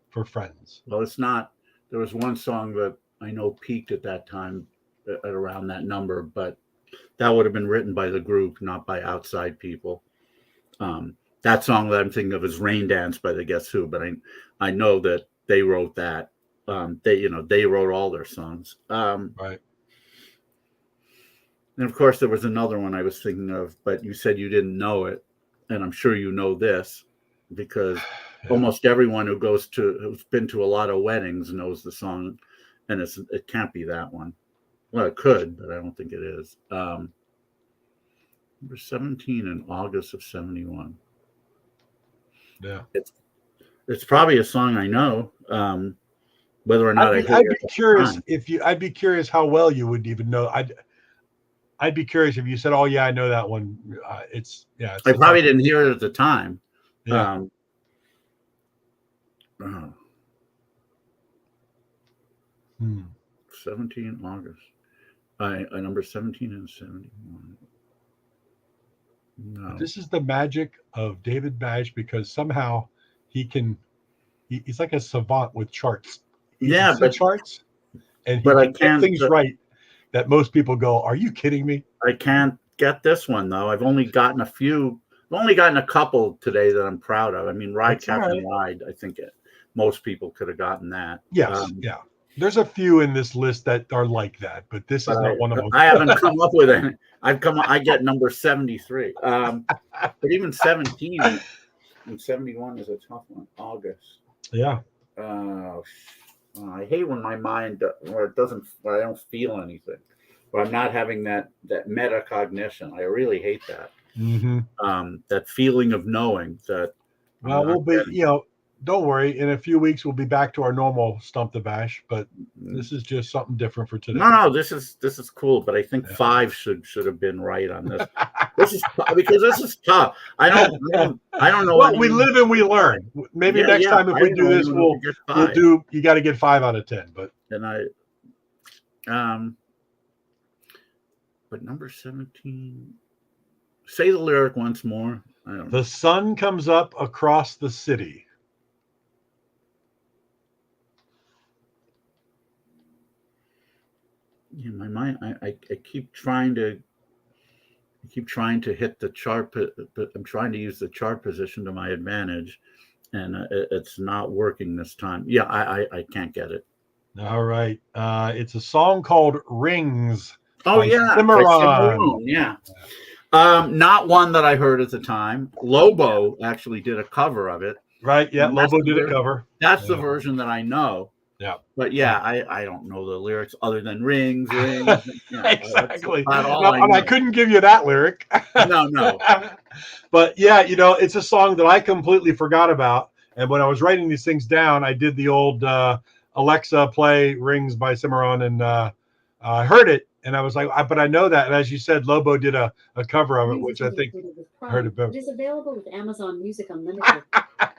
for friends. Well, it's not. There was one song that I know peaked at that time at around that number, but that would have been written by the group, not by outside people. That song that I'm thinking of is "Rain Dance" by the Guess Who, but I know that they wrote that. They wrote all their songs. Right. And of course, there was another one I was thinking of, but you said you didn't know it, and I'm sure you know this because almost everyone who's been to a lot of weddings knows the song, and it can't be that one. Well, it could, but I don't think it is. Number 17 in August of 71. Yeah, it's probably a song I know. Whether or not I'd be curious I'd be curious how well you would even know. I'd be curious if you said, "Oh yeah, I know that one." I probably didn't hear it at the time. Yeah. 17 August. I number 17 and 71. No. This is the magic of David Bash, because somehow he's like a savant with charts. Charts, and he can get things right that most people go, "Are you kidding me?" I can't get this one though. I've only gotten a few. I've only gotten a couple today that I'm proud of. I mean, Ride Captain Ride. I think most people could have gotten that. Yes, yeah. There's a few in this list that are like that, but this is not one of them. I haven't come up with any. I get number 73. But even 17 and 71 is a tough one. August. Yeah. I hate when my mind where I don't feel anything, where I'm not having that metacognition. I really hate that. That feeling of knowing that. Well, we'll be, don't worry. In a few weeks, we'll be back to our normal Stump the Bash, but this is just something different for today. No, this is cool, but I think 5 should have been right on this. This is because this is tough. I don't know. Well, we live and we learn. Maybe next time if we do this, we'll do. You got to get 5 out of 10. But but number 17. Say the lyric once more. I don't know. The sun comes up across the city. In my mind, I keep trying to hit the chart, but I'm trying to use the chart position to my advantage, and it's not working this time. Yeah, I can't get it. All right, it's a song called "Rings." Oh yeah, Cimarron. Yeah. Not one that I heard at the time. Lobo actually did a cover of it. Right. Yeah, Lobo did a cover. That's the version that I know. Yeah. But I don't know the lyrics other than rings. Exactly. I couldn't give you that lyric. No. But yeah, it's a song that I completely forgot about. And when I was writing these things down, I did the old Alexa play Rings by Cimarron, and I heard it. And I was like, but I know that. And as you said, Lobo did a cover of it, which I think I heard about. It is available with Amazon Music Unlimited.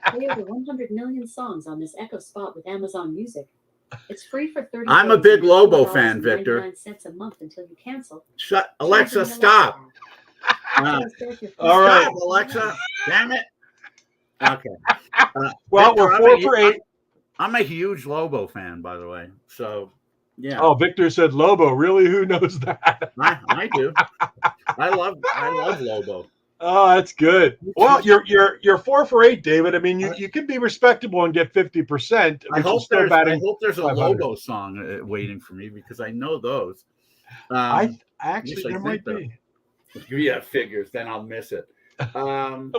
Play over 100 million songs on this Echo Spot with Amazon Music. It's free for 30 days. I'm a big Lobo fan, Victor. 99 cents a month until you cancel. Shut, Alexa, stop. All right, Alexa. Damn it. Okay. Well, Victor, we're 4 for 8. I'm a huge Lobo fan, by the way. So. Yeah. Oh, Victor said Lobo. Really? Who knows that? I do. I love Lobo. Oh, that's good. Well, you're 4 for 8, David. I mean, you can be respectable and get 50%. I hope there's a Lobo song waiting for me because I know those. I actually there might be. Yeah, figures. Then I'll miss it.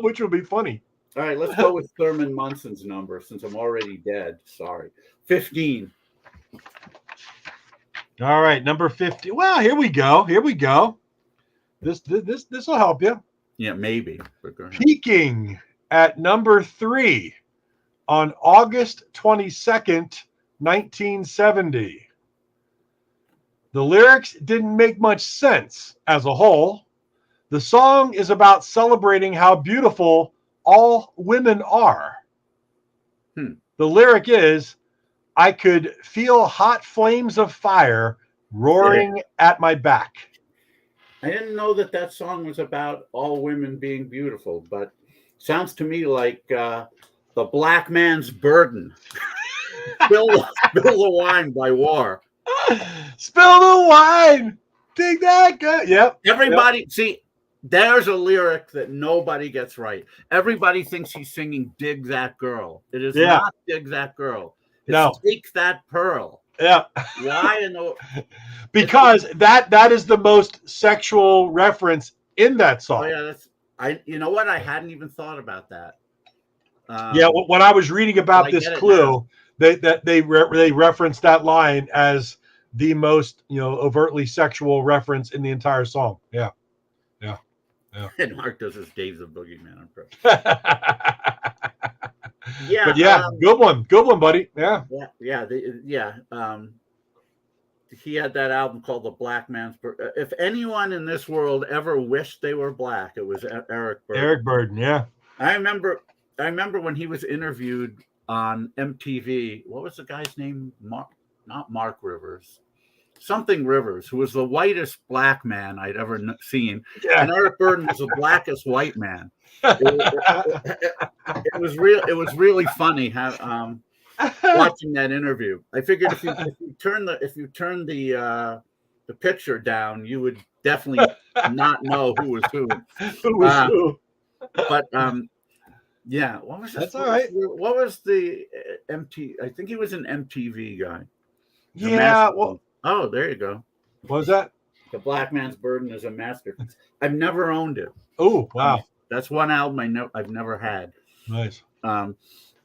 Which would be funny. All right, let's go with Thurman Munson's number since I'm already dead. Sorry, 15. All right, number 50. Well, here we go. This will help you. Yeah, maybe. Peaking at number 3 on August 22nd, 1970. The lyrics didn't make much sense as a whole. The song is about celebrating how beautiful all women are. The lyric is, I could feel hot flames of fire roaring at my back. I didn't know that song was about all women being beautiful, but sounds to me like The Black Man's Burden. Spill the Wine by War. Spill the wine. Dig that guy. Yep. Everybody, see, there's a lyric that nobody gets right. Everybody thinks he's singing Dig That Girl. It is not Dig That Girl. It's Take That Pearl. Yeah. Why in the because that is the most sexual reference in that song. Oh yeah, you know what? I hadn't even thought about that. When I was reading about this clue, they referenced that line as the most overtly sexual reference in the entire song. Yeah. And Mark does his Dave's a Boogeyman impression. Good one, buddy. Yeah. He had that album called The Black Man's Burden. If anyone in this world ever wished they were black, it was Eric Burden. Eric Burden, yeah. I remember when he was interviewed on MTV. What was the guy's name? Not Mark Rivers. Something Rivers, who was the whitest black man I'd ever seen. Yeah. And Eric Burden was the blackest white man. It was really funny watching that interview. I figured if you turn the picture down, you would definitely not know who was who. Who was who? But yeah, what was that's all right. What was the MT? I think he was an MTV guy. Yeah. Well. Oh, there you go. What was that? The Black Man's Burden is a masterpiece. I've never owned it. Oh, wow. That's one album I've never had. Nice.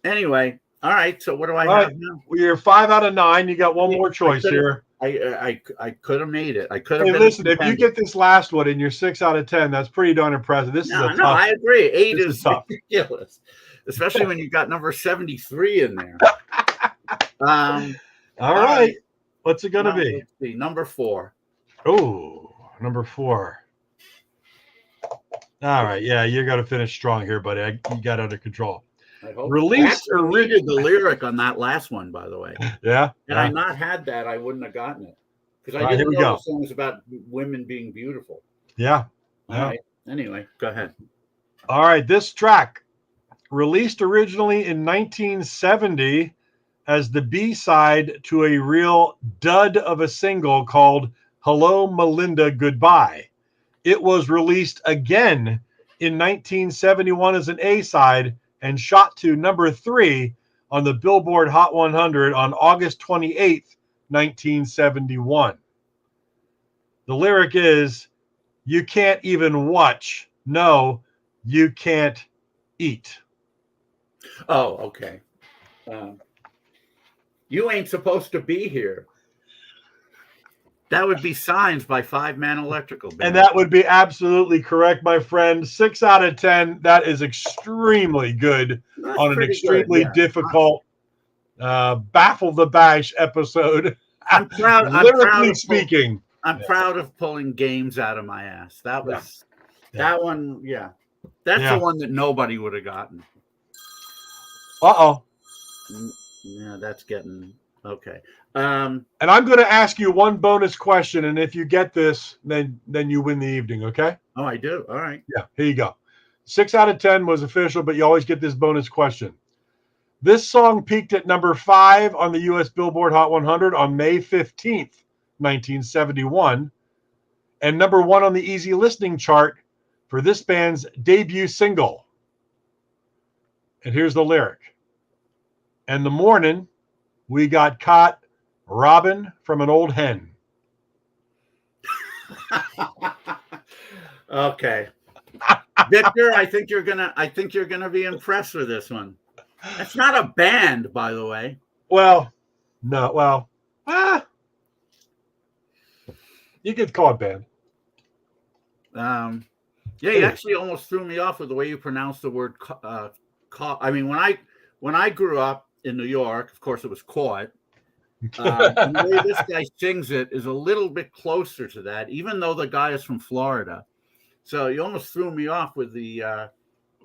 Anyway, all right. So what do I have now? Well, you're 5 out of 9. You got one more choice here. I could have made it. I could have Hey, been. listen, if you get this last one and you're 6 out of 10, that's pretty darn impressive. This is a tough. I agree. 8 this is tough. ridiculous, especially when you got number 73 in there. All right. What's it going to be? Let's see, number 4. Oh, number 4. All right. Yeah, you're going to finish strong here, buddy. You got under control. I hope. Released I read the lyric on that last one, by the way. Yeah. Had I not had that, I wouldn't have gotten it. Because I All right, didn't here we know go. the song was about women being beautiful. Yeah. All right. Anyway, go ahead. All right. This track, released originally in 1970 as the B-side to a real dud of a single called Hello, Melinda, Goodbye. It was released again in 1971 as an A-side and shot to number 3 on the Billboard Hot 100 on August 28th, 1971. The lyric is, you can't even watch. No, you can't eat. Oh, okay. You ain't supposed to be here. That would be Signs by 5 Man Electrical Band. And that would be absolutely correct, my friend. 6 out of 10. That is extremely good. That's On an pretty extremely good, yeah. difficult Baffle the Bash episode. I'm proud. Lyrically speaking. I'm proud of pulling games out of my ass. That was that one. Yeah, that's the one that nobody would have gotten. Uh-oh. Yeah, that's getting okay. And I'm going to ask you one bonus question, and if you get this, then you win the evening, okay? Oh, I do. All right. Yeah, here you go. 6 out of 10 was official, but you always get this bonus question. This song peaked at number 5 on the U.S. Billboard Hot 100 on May 15th, 1971, and number 1 on the Easy Listening chart for this band's debut single. And here's the lyric. In the morning, we got caught robbing from an old hen. Okay. Victor, I think you're gonna be impressed with this one. It's not a band, by the way. Well, no, well, you could call it band. Yeah, you actually almost threw me off with the way you pronounced the word I mean, when I grew up in New York, of course, it was caught. And the way this guy sings it is a little bit closer to that, even though the guy is from Florida. So you almost threw me off with the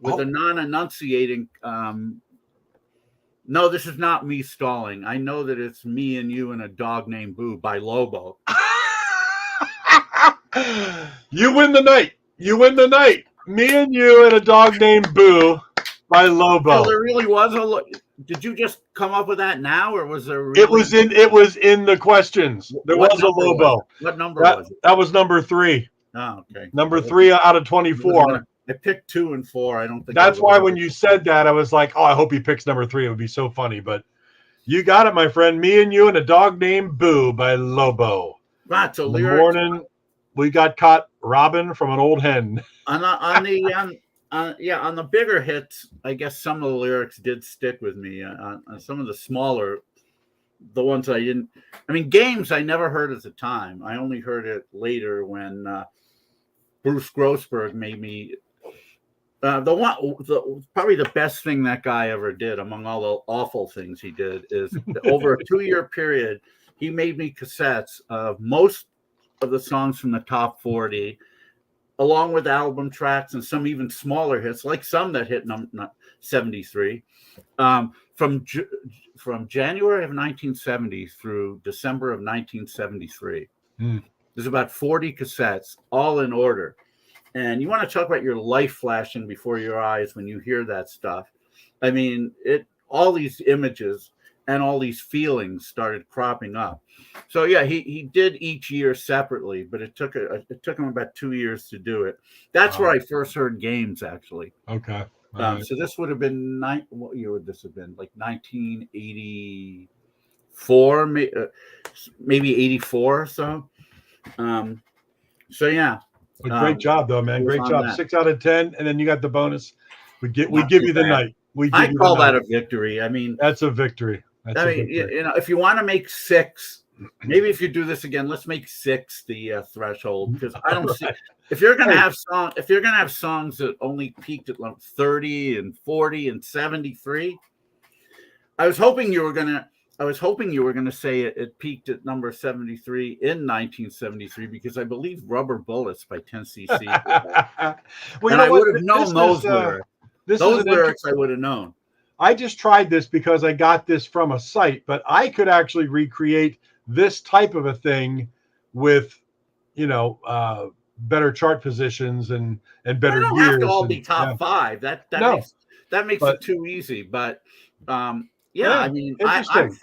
non-enunciating. No, this is not me stalling. I know that it's Me and You and a Dog Named Boo by Lobo. You win the night. You win the night. Me and You and a Dog Named Boo by Lobo. So there really was Did you just come up with that now, or was there? Really... It was in the questions. There was a Lobo. What number was it? That was number 3. Oh, okay. Number 3 out of 24. I picked 2 and 4. I don't think that's why when you said that, I was like, oh, I hope he picks number 3. It would be so funny. But you got it, my friend. Me and You and a Dog Named Boo by Lobo. That's a lyric. In the morning, we got caught robbing from an old hen. On the bigger hits, I guess some of the lyrics did stick with me. On some of the smaller, the ones I didn't. I mean, Games I never heard at the time. I only heard it later when Bruce Grossberg made me. Probably the best thing that guy ever did, among all the awful things he did, is over a 2-year period, he made me cassettes of most of the songs from the top 40, along with album tracks and some even smaller hits, like some that hit 73, from January of 1970 through December of 1973. There's about 40 cassettes, all in order. And you want to talk about your life flashing before your eyes when you hear that stuff. I mean, all these images and all these feelings started cropping up. So yeah, he did each year separately, but it took him about 2 years to do it. That's where I first heard Games, actually. Okay. So this would have been what year would this have been? Like 1984, maybe 84 or so. So yeah. Great job, though, man. Great job. That. 6 out of 10, and then you got the bonus. We give you the night. I call that a victory. I mean, that's a victory. That's I mean, you know, if you want to make 6 Maybe if you do this again, let's make 6 the threshold, because I don't see if you're gonna have songs that only peaked at like 30 and 40 and 73. I was hoping you were gonna say it peaked at number 73 in 1973, because I believe Rubber Bullets by 10cc. Well, and I would have known those lyrics. Those lyrics I would have known. I just tried this because I got this from a site, but I could actually recreate this type of a thing with, better chart positions and better They don't years. have to all be top 5. That makes But- it too easy. But I mean, interesting.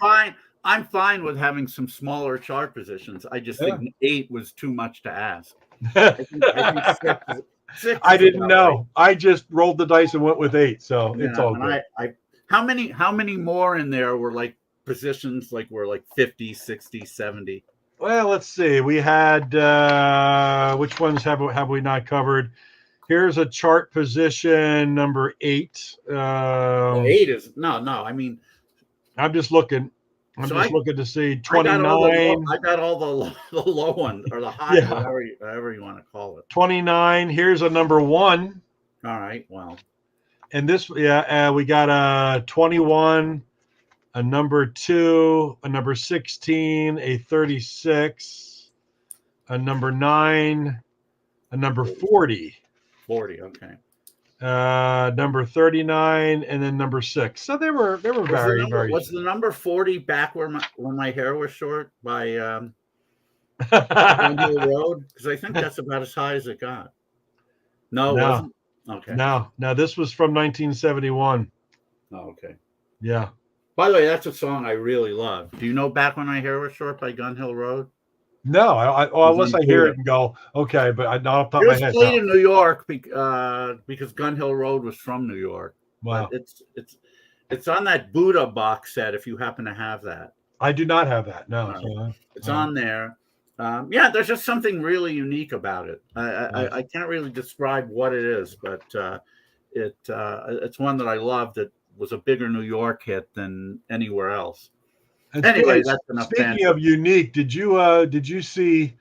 I'm fine with having some smaller chart positions. I just think 8 was too much to ask. I think 6 I is didn't about know. I just rolled the dice and went with 8, so right. it's all And good. how many more in there were like positions were like 50, 60, 70? Well, let's see. We had which ones have we not covered? Here's a chart position number 8. 8 is no. I mean, I'm just looking. I'm So just I- looking to see I 29. got all the low ones, or the high, Yeah. however you want to call it. 29. Here's a number 1. All right. Well, And this, we got a 21, a number 2, a number 16, a 36, a number 9, a number 40, 40. Okay. number 39, and then number 6. So they were very. Was the number 40 back when my hair was short by on Hill Road? Because I think that's about as high as it got. No, it wasn't. Okay. No, this was from 1971. Oh, okay. Yeah. By the way, that's a song I really love. Do you know "Back When My Hair Was Short" by Gun Hill Road? No, unless I hear it and go, okay, but I not off the top It of was my head. played in New York because Gun Hill Road was from New York. Wow. But it's on that Buddha box set if you happen to have that. I do not have that. No. No. It's on there. There's just something really unique about it. I can't really describe what it is, but it's one that I love that was a bigger New York hit than anywhere else. And Anyway, that's enough. Speaking of unique, did you see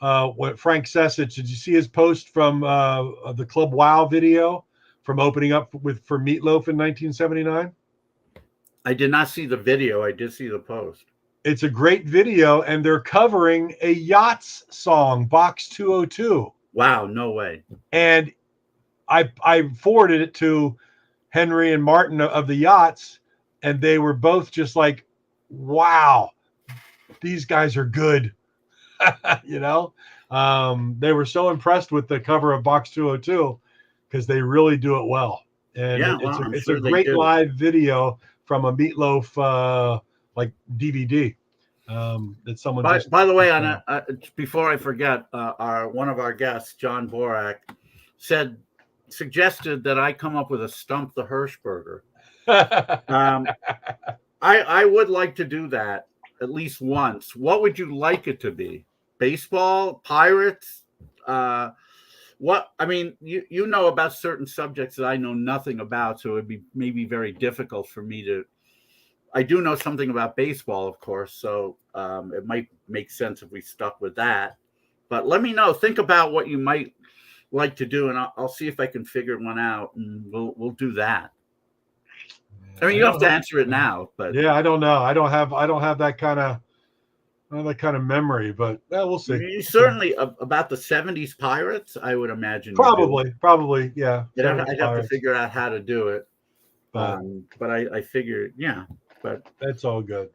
what Frank Sesich? Did you see his post from the Club Wow video from opening up for Meatloaf in 1979? I did not see the video. I did see the post. It's a great video, and they're covering a Yachts song, Box 202. Wow, no way. And I forwarded it to Henry and Martin of the Yachts, and they were both just like, wow, these guys are good. They were so impressed with the cover of Box 202 because they really do it well. And it's a great live video from a Meatloaf DVD that someone by the way, before I forget, one of our guests, John Borack, suggested that I come up with a Stump the Hershberger. I would like to do that at least once. What would you like it to be? Baseball? Pirates? What? I mean, you know about certain subjects that I know nothing about, so it would be maybe very difficult for me to. I do know something about baseball, of course, so it might make sense if we stuck with that. But let me know. Think about what you might like to do, and I'll see if I can figure one out, and we'll do that. I mean, you don't have to answer it now, but yeah, I don't know. I don't have that kind of memory, but we'll see. You certainly about the 70s Pirates, I would imagine. Probably, yeah. I'd have to figure out how to do it, but I figured, yeah. But that's all good.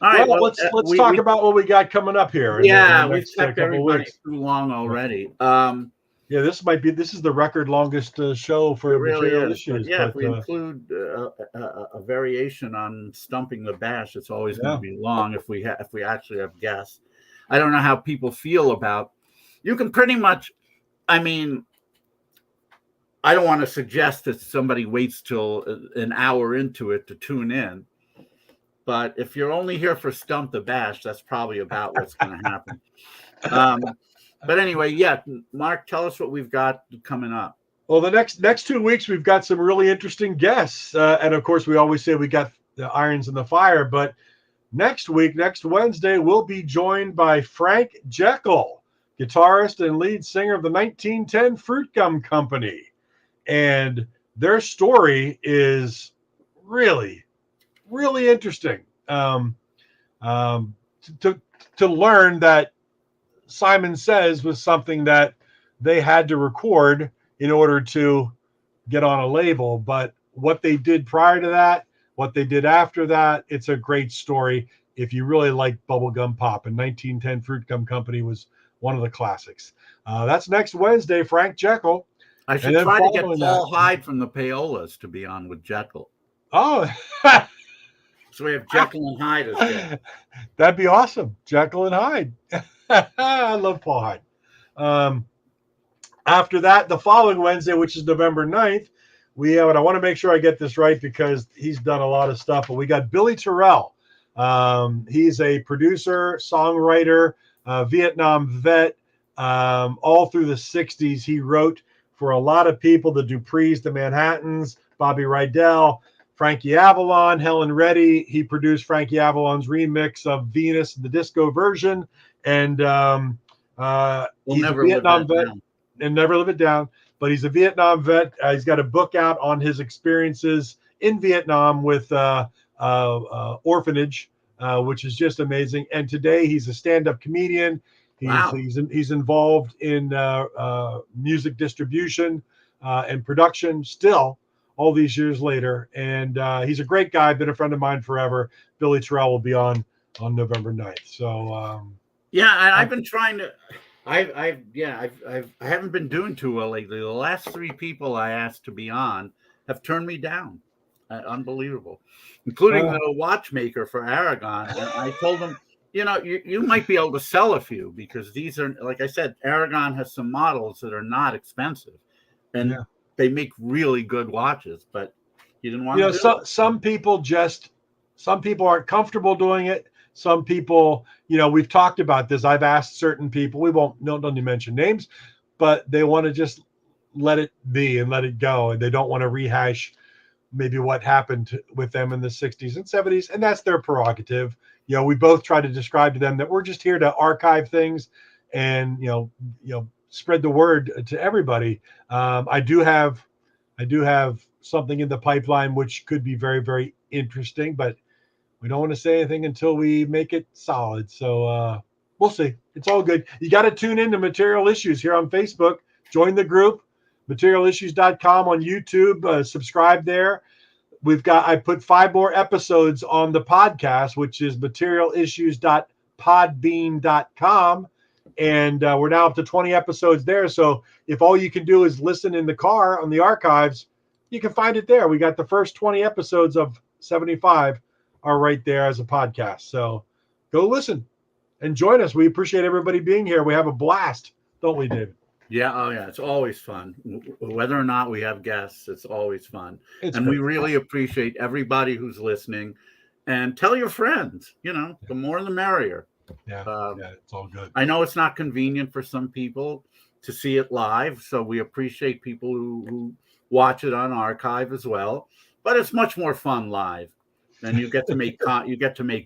All right, well, let's talk about what we got coming up here. Yeah, we've kept everybody too long already. Yeah, this is the record longest show for material issues. Yeah, if we include a variation on Stumping the Bash, it's always going to be long. If we actually have guests, I don't know how people feel about. You can pretty much, I mean, I don't want to suggest that somebody waits till an hour into it to tune in, but if you're only here for Stump the Bash, that's probably about what's going to happen. But anyway, yeah, Mark, tell us what we've got coming up. Well, the next 2 weeks, we've got some really interesting guests. And of course, we always say we got the irons in the fire, but Next week, next Wednesday, we'll be joined by Frank Jekyll, guitarist and lead singer of the 1910 Fruit Gum Company. And their story is really, really interesting. To learn that Simon Says was something that they had to record in order to get on a label. But what they did prior to that, what they did after that, it's a great story. If you really like bubblegum pop, and 1910 Fruit Gum Company was one of the classics. That's next Wednesday, Frank Jekyll. I should try to get Paul Hyde from the Payolas to be on with Jekyll. Oh, so we have Jekyll and Hyde as well. That'd be awesome. Jekyll and Hyde. I love Paul Hyde. After that, the following Wednesday, which is November 9th, we have, and I want to make sure I get this right because he's done a lot of stuff, but we got Billy Terrell. He's a producer, songwriter, Vietnam vet. All through the 60s, he wrote for a lot of people, the Duprees, the Manhattans, Bobby Rydell, Frankie Avalon, Helen Reddy. He produced Frankie Avalon's remix of Venus, the disco version. And he's a Vietnam vet. And Never Live It Down. But he's a Vietnam vet. He's got a book out on his experiences in Vietnam with orphanage, which is just amazing. And today he's a stand-up comedian. He's involved in music distribution and production still all these years later. And he's a great guy, been a friend of mine forever. Billy Terrell will be on November 9th. So I've been trying to I haven't been doing too well lately. The last 3 people I asked to be on have turned me down. Unbelievable, including the watchmaker for Aragon. And I told him, you might be able to sell a few because these are, like I said, Aragon has some models that are not expensive, and they make really good watches. But he didn't want to. Some people aren't comfortable doing it. Some people, we've talked about this. I've asked certain people, we don't need to mention names, but they want to just let it be and let it go. And they don't want to rehash maybe what happened with them in the 60s and 70s. And that's their prerogative. We both try to describe to them that we're just here to archive things and, spread the word to everybody. I do have something in the pipeline, which could be very, very interesting, but we don't want to say anything until we make it solid. So we'll see. It's all good. You got to tune in to Material Issues here on Facebook. Join the group, materialissues.com on YouTube. Subscribe there. I put 5 more episodes on the podcast, which is materialissues.podbean.com. And we're now up to 20 episodes there. So if all you can do is listen in the car on the archives, you can find it there. We got the first 20 episodes of 75 are right there as a podcast. So go listen and join us. We appreciate everybody being here. We have a blast, don't we, David? Yeah. Oh, yeah. It's always fun. Whether or not we have guests, it's always fun. We really appreciate everybody who's listening. And tell your friends, the more the merrier. Yeah, it's all good. I know it's not convenient for some people to see it live, so we appreciate people who watch it on archive as well. But it's much more fun live. And you get to make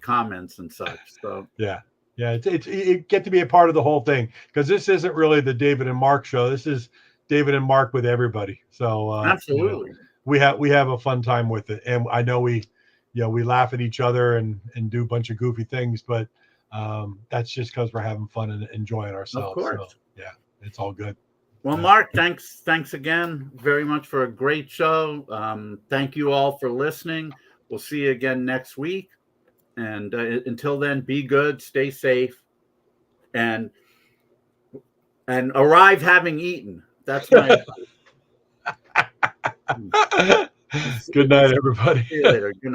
comments and such. So you get to be a part of the whole thing because this isn't really the David and Mark show. This is David and Mark with everybody. So absolutely, we have a fun time with it, and I know we laugh at each other and do a bunch of goofy things, but that's just because we're having fun and enjoying ourselves. Of course, so, it's all good. Well, Mark, thanks again very much for a great show. Thank you all for listening. We'll see you again next week. And until then, be good, stay safe, and arrive having eaten. That's my Good night, everybody. See you later. Good night.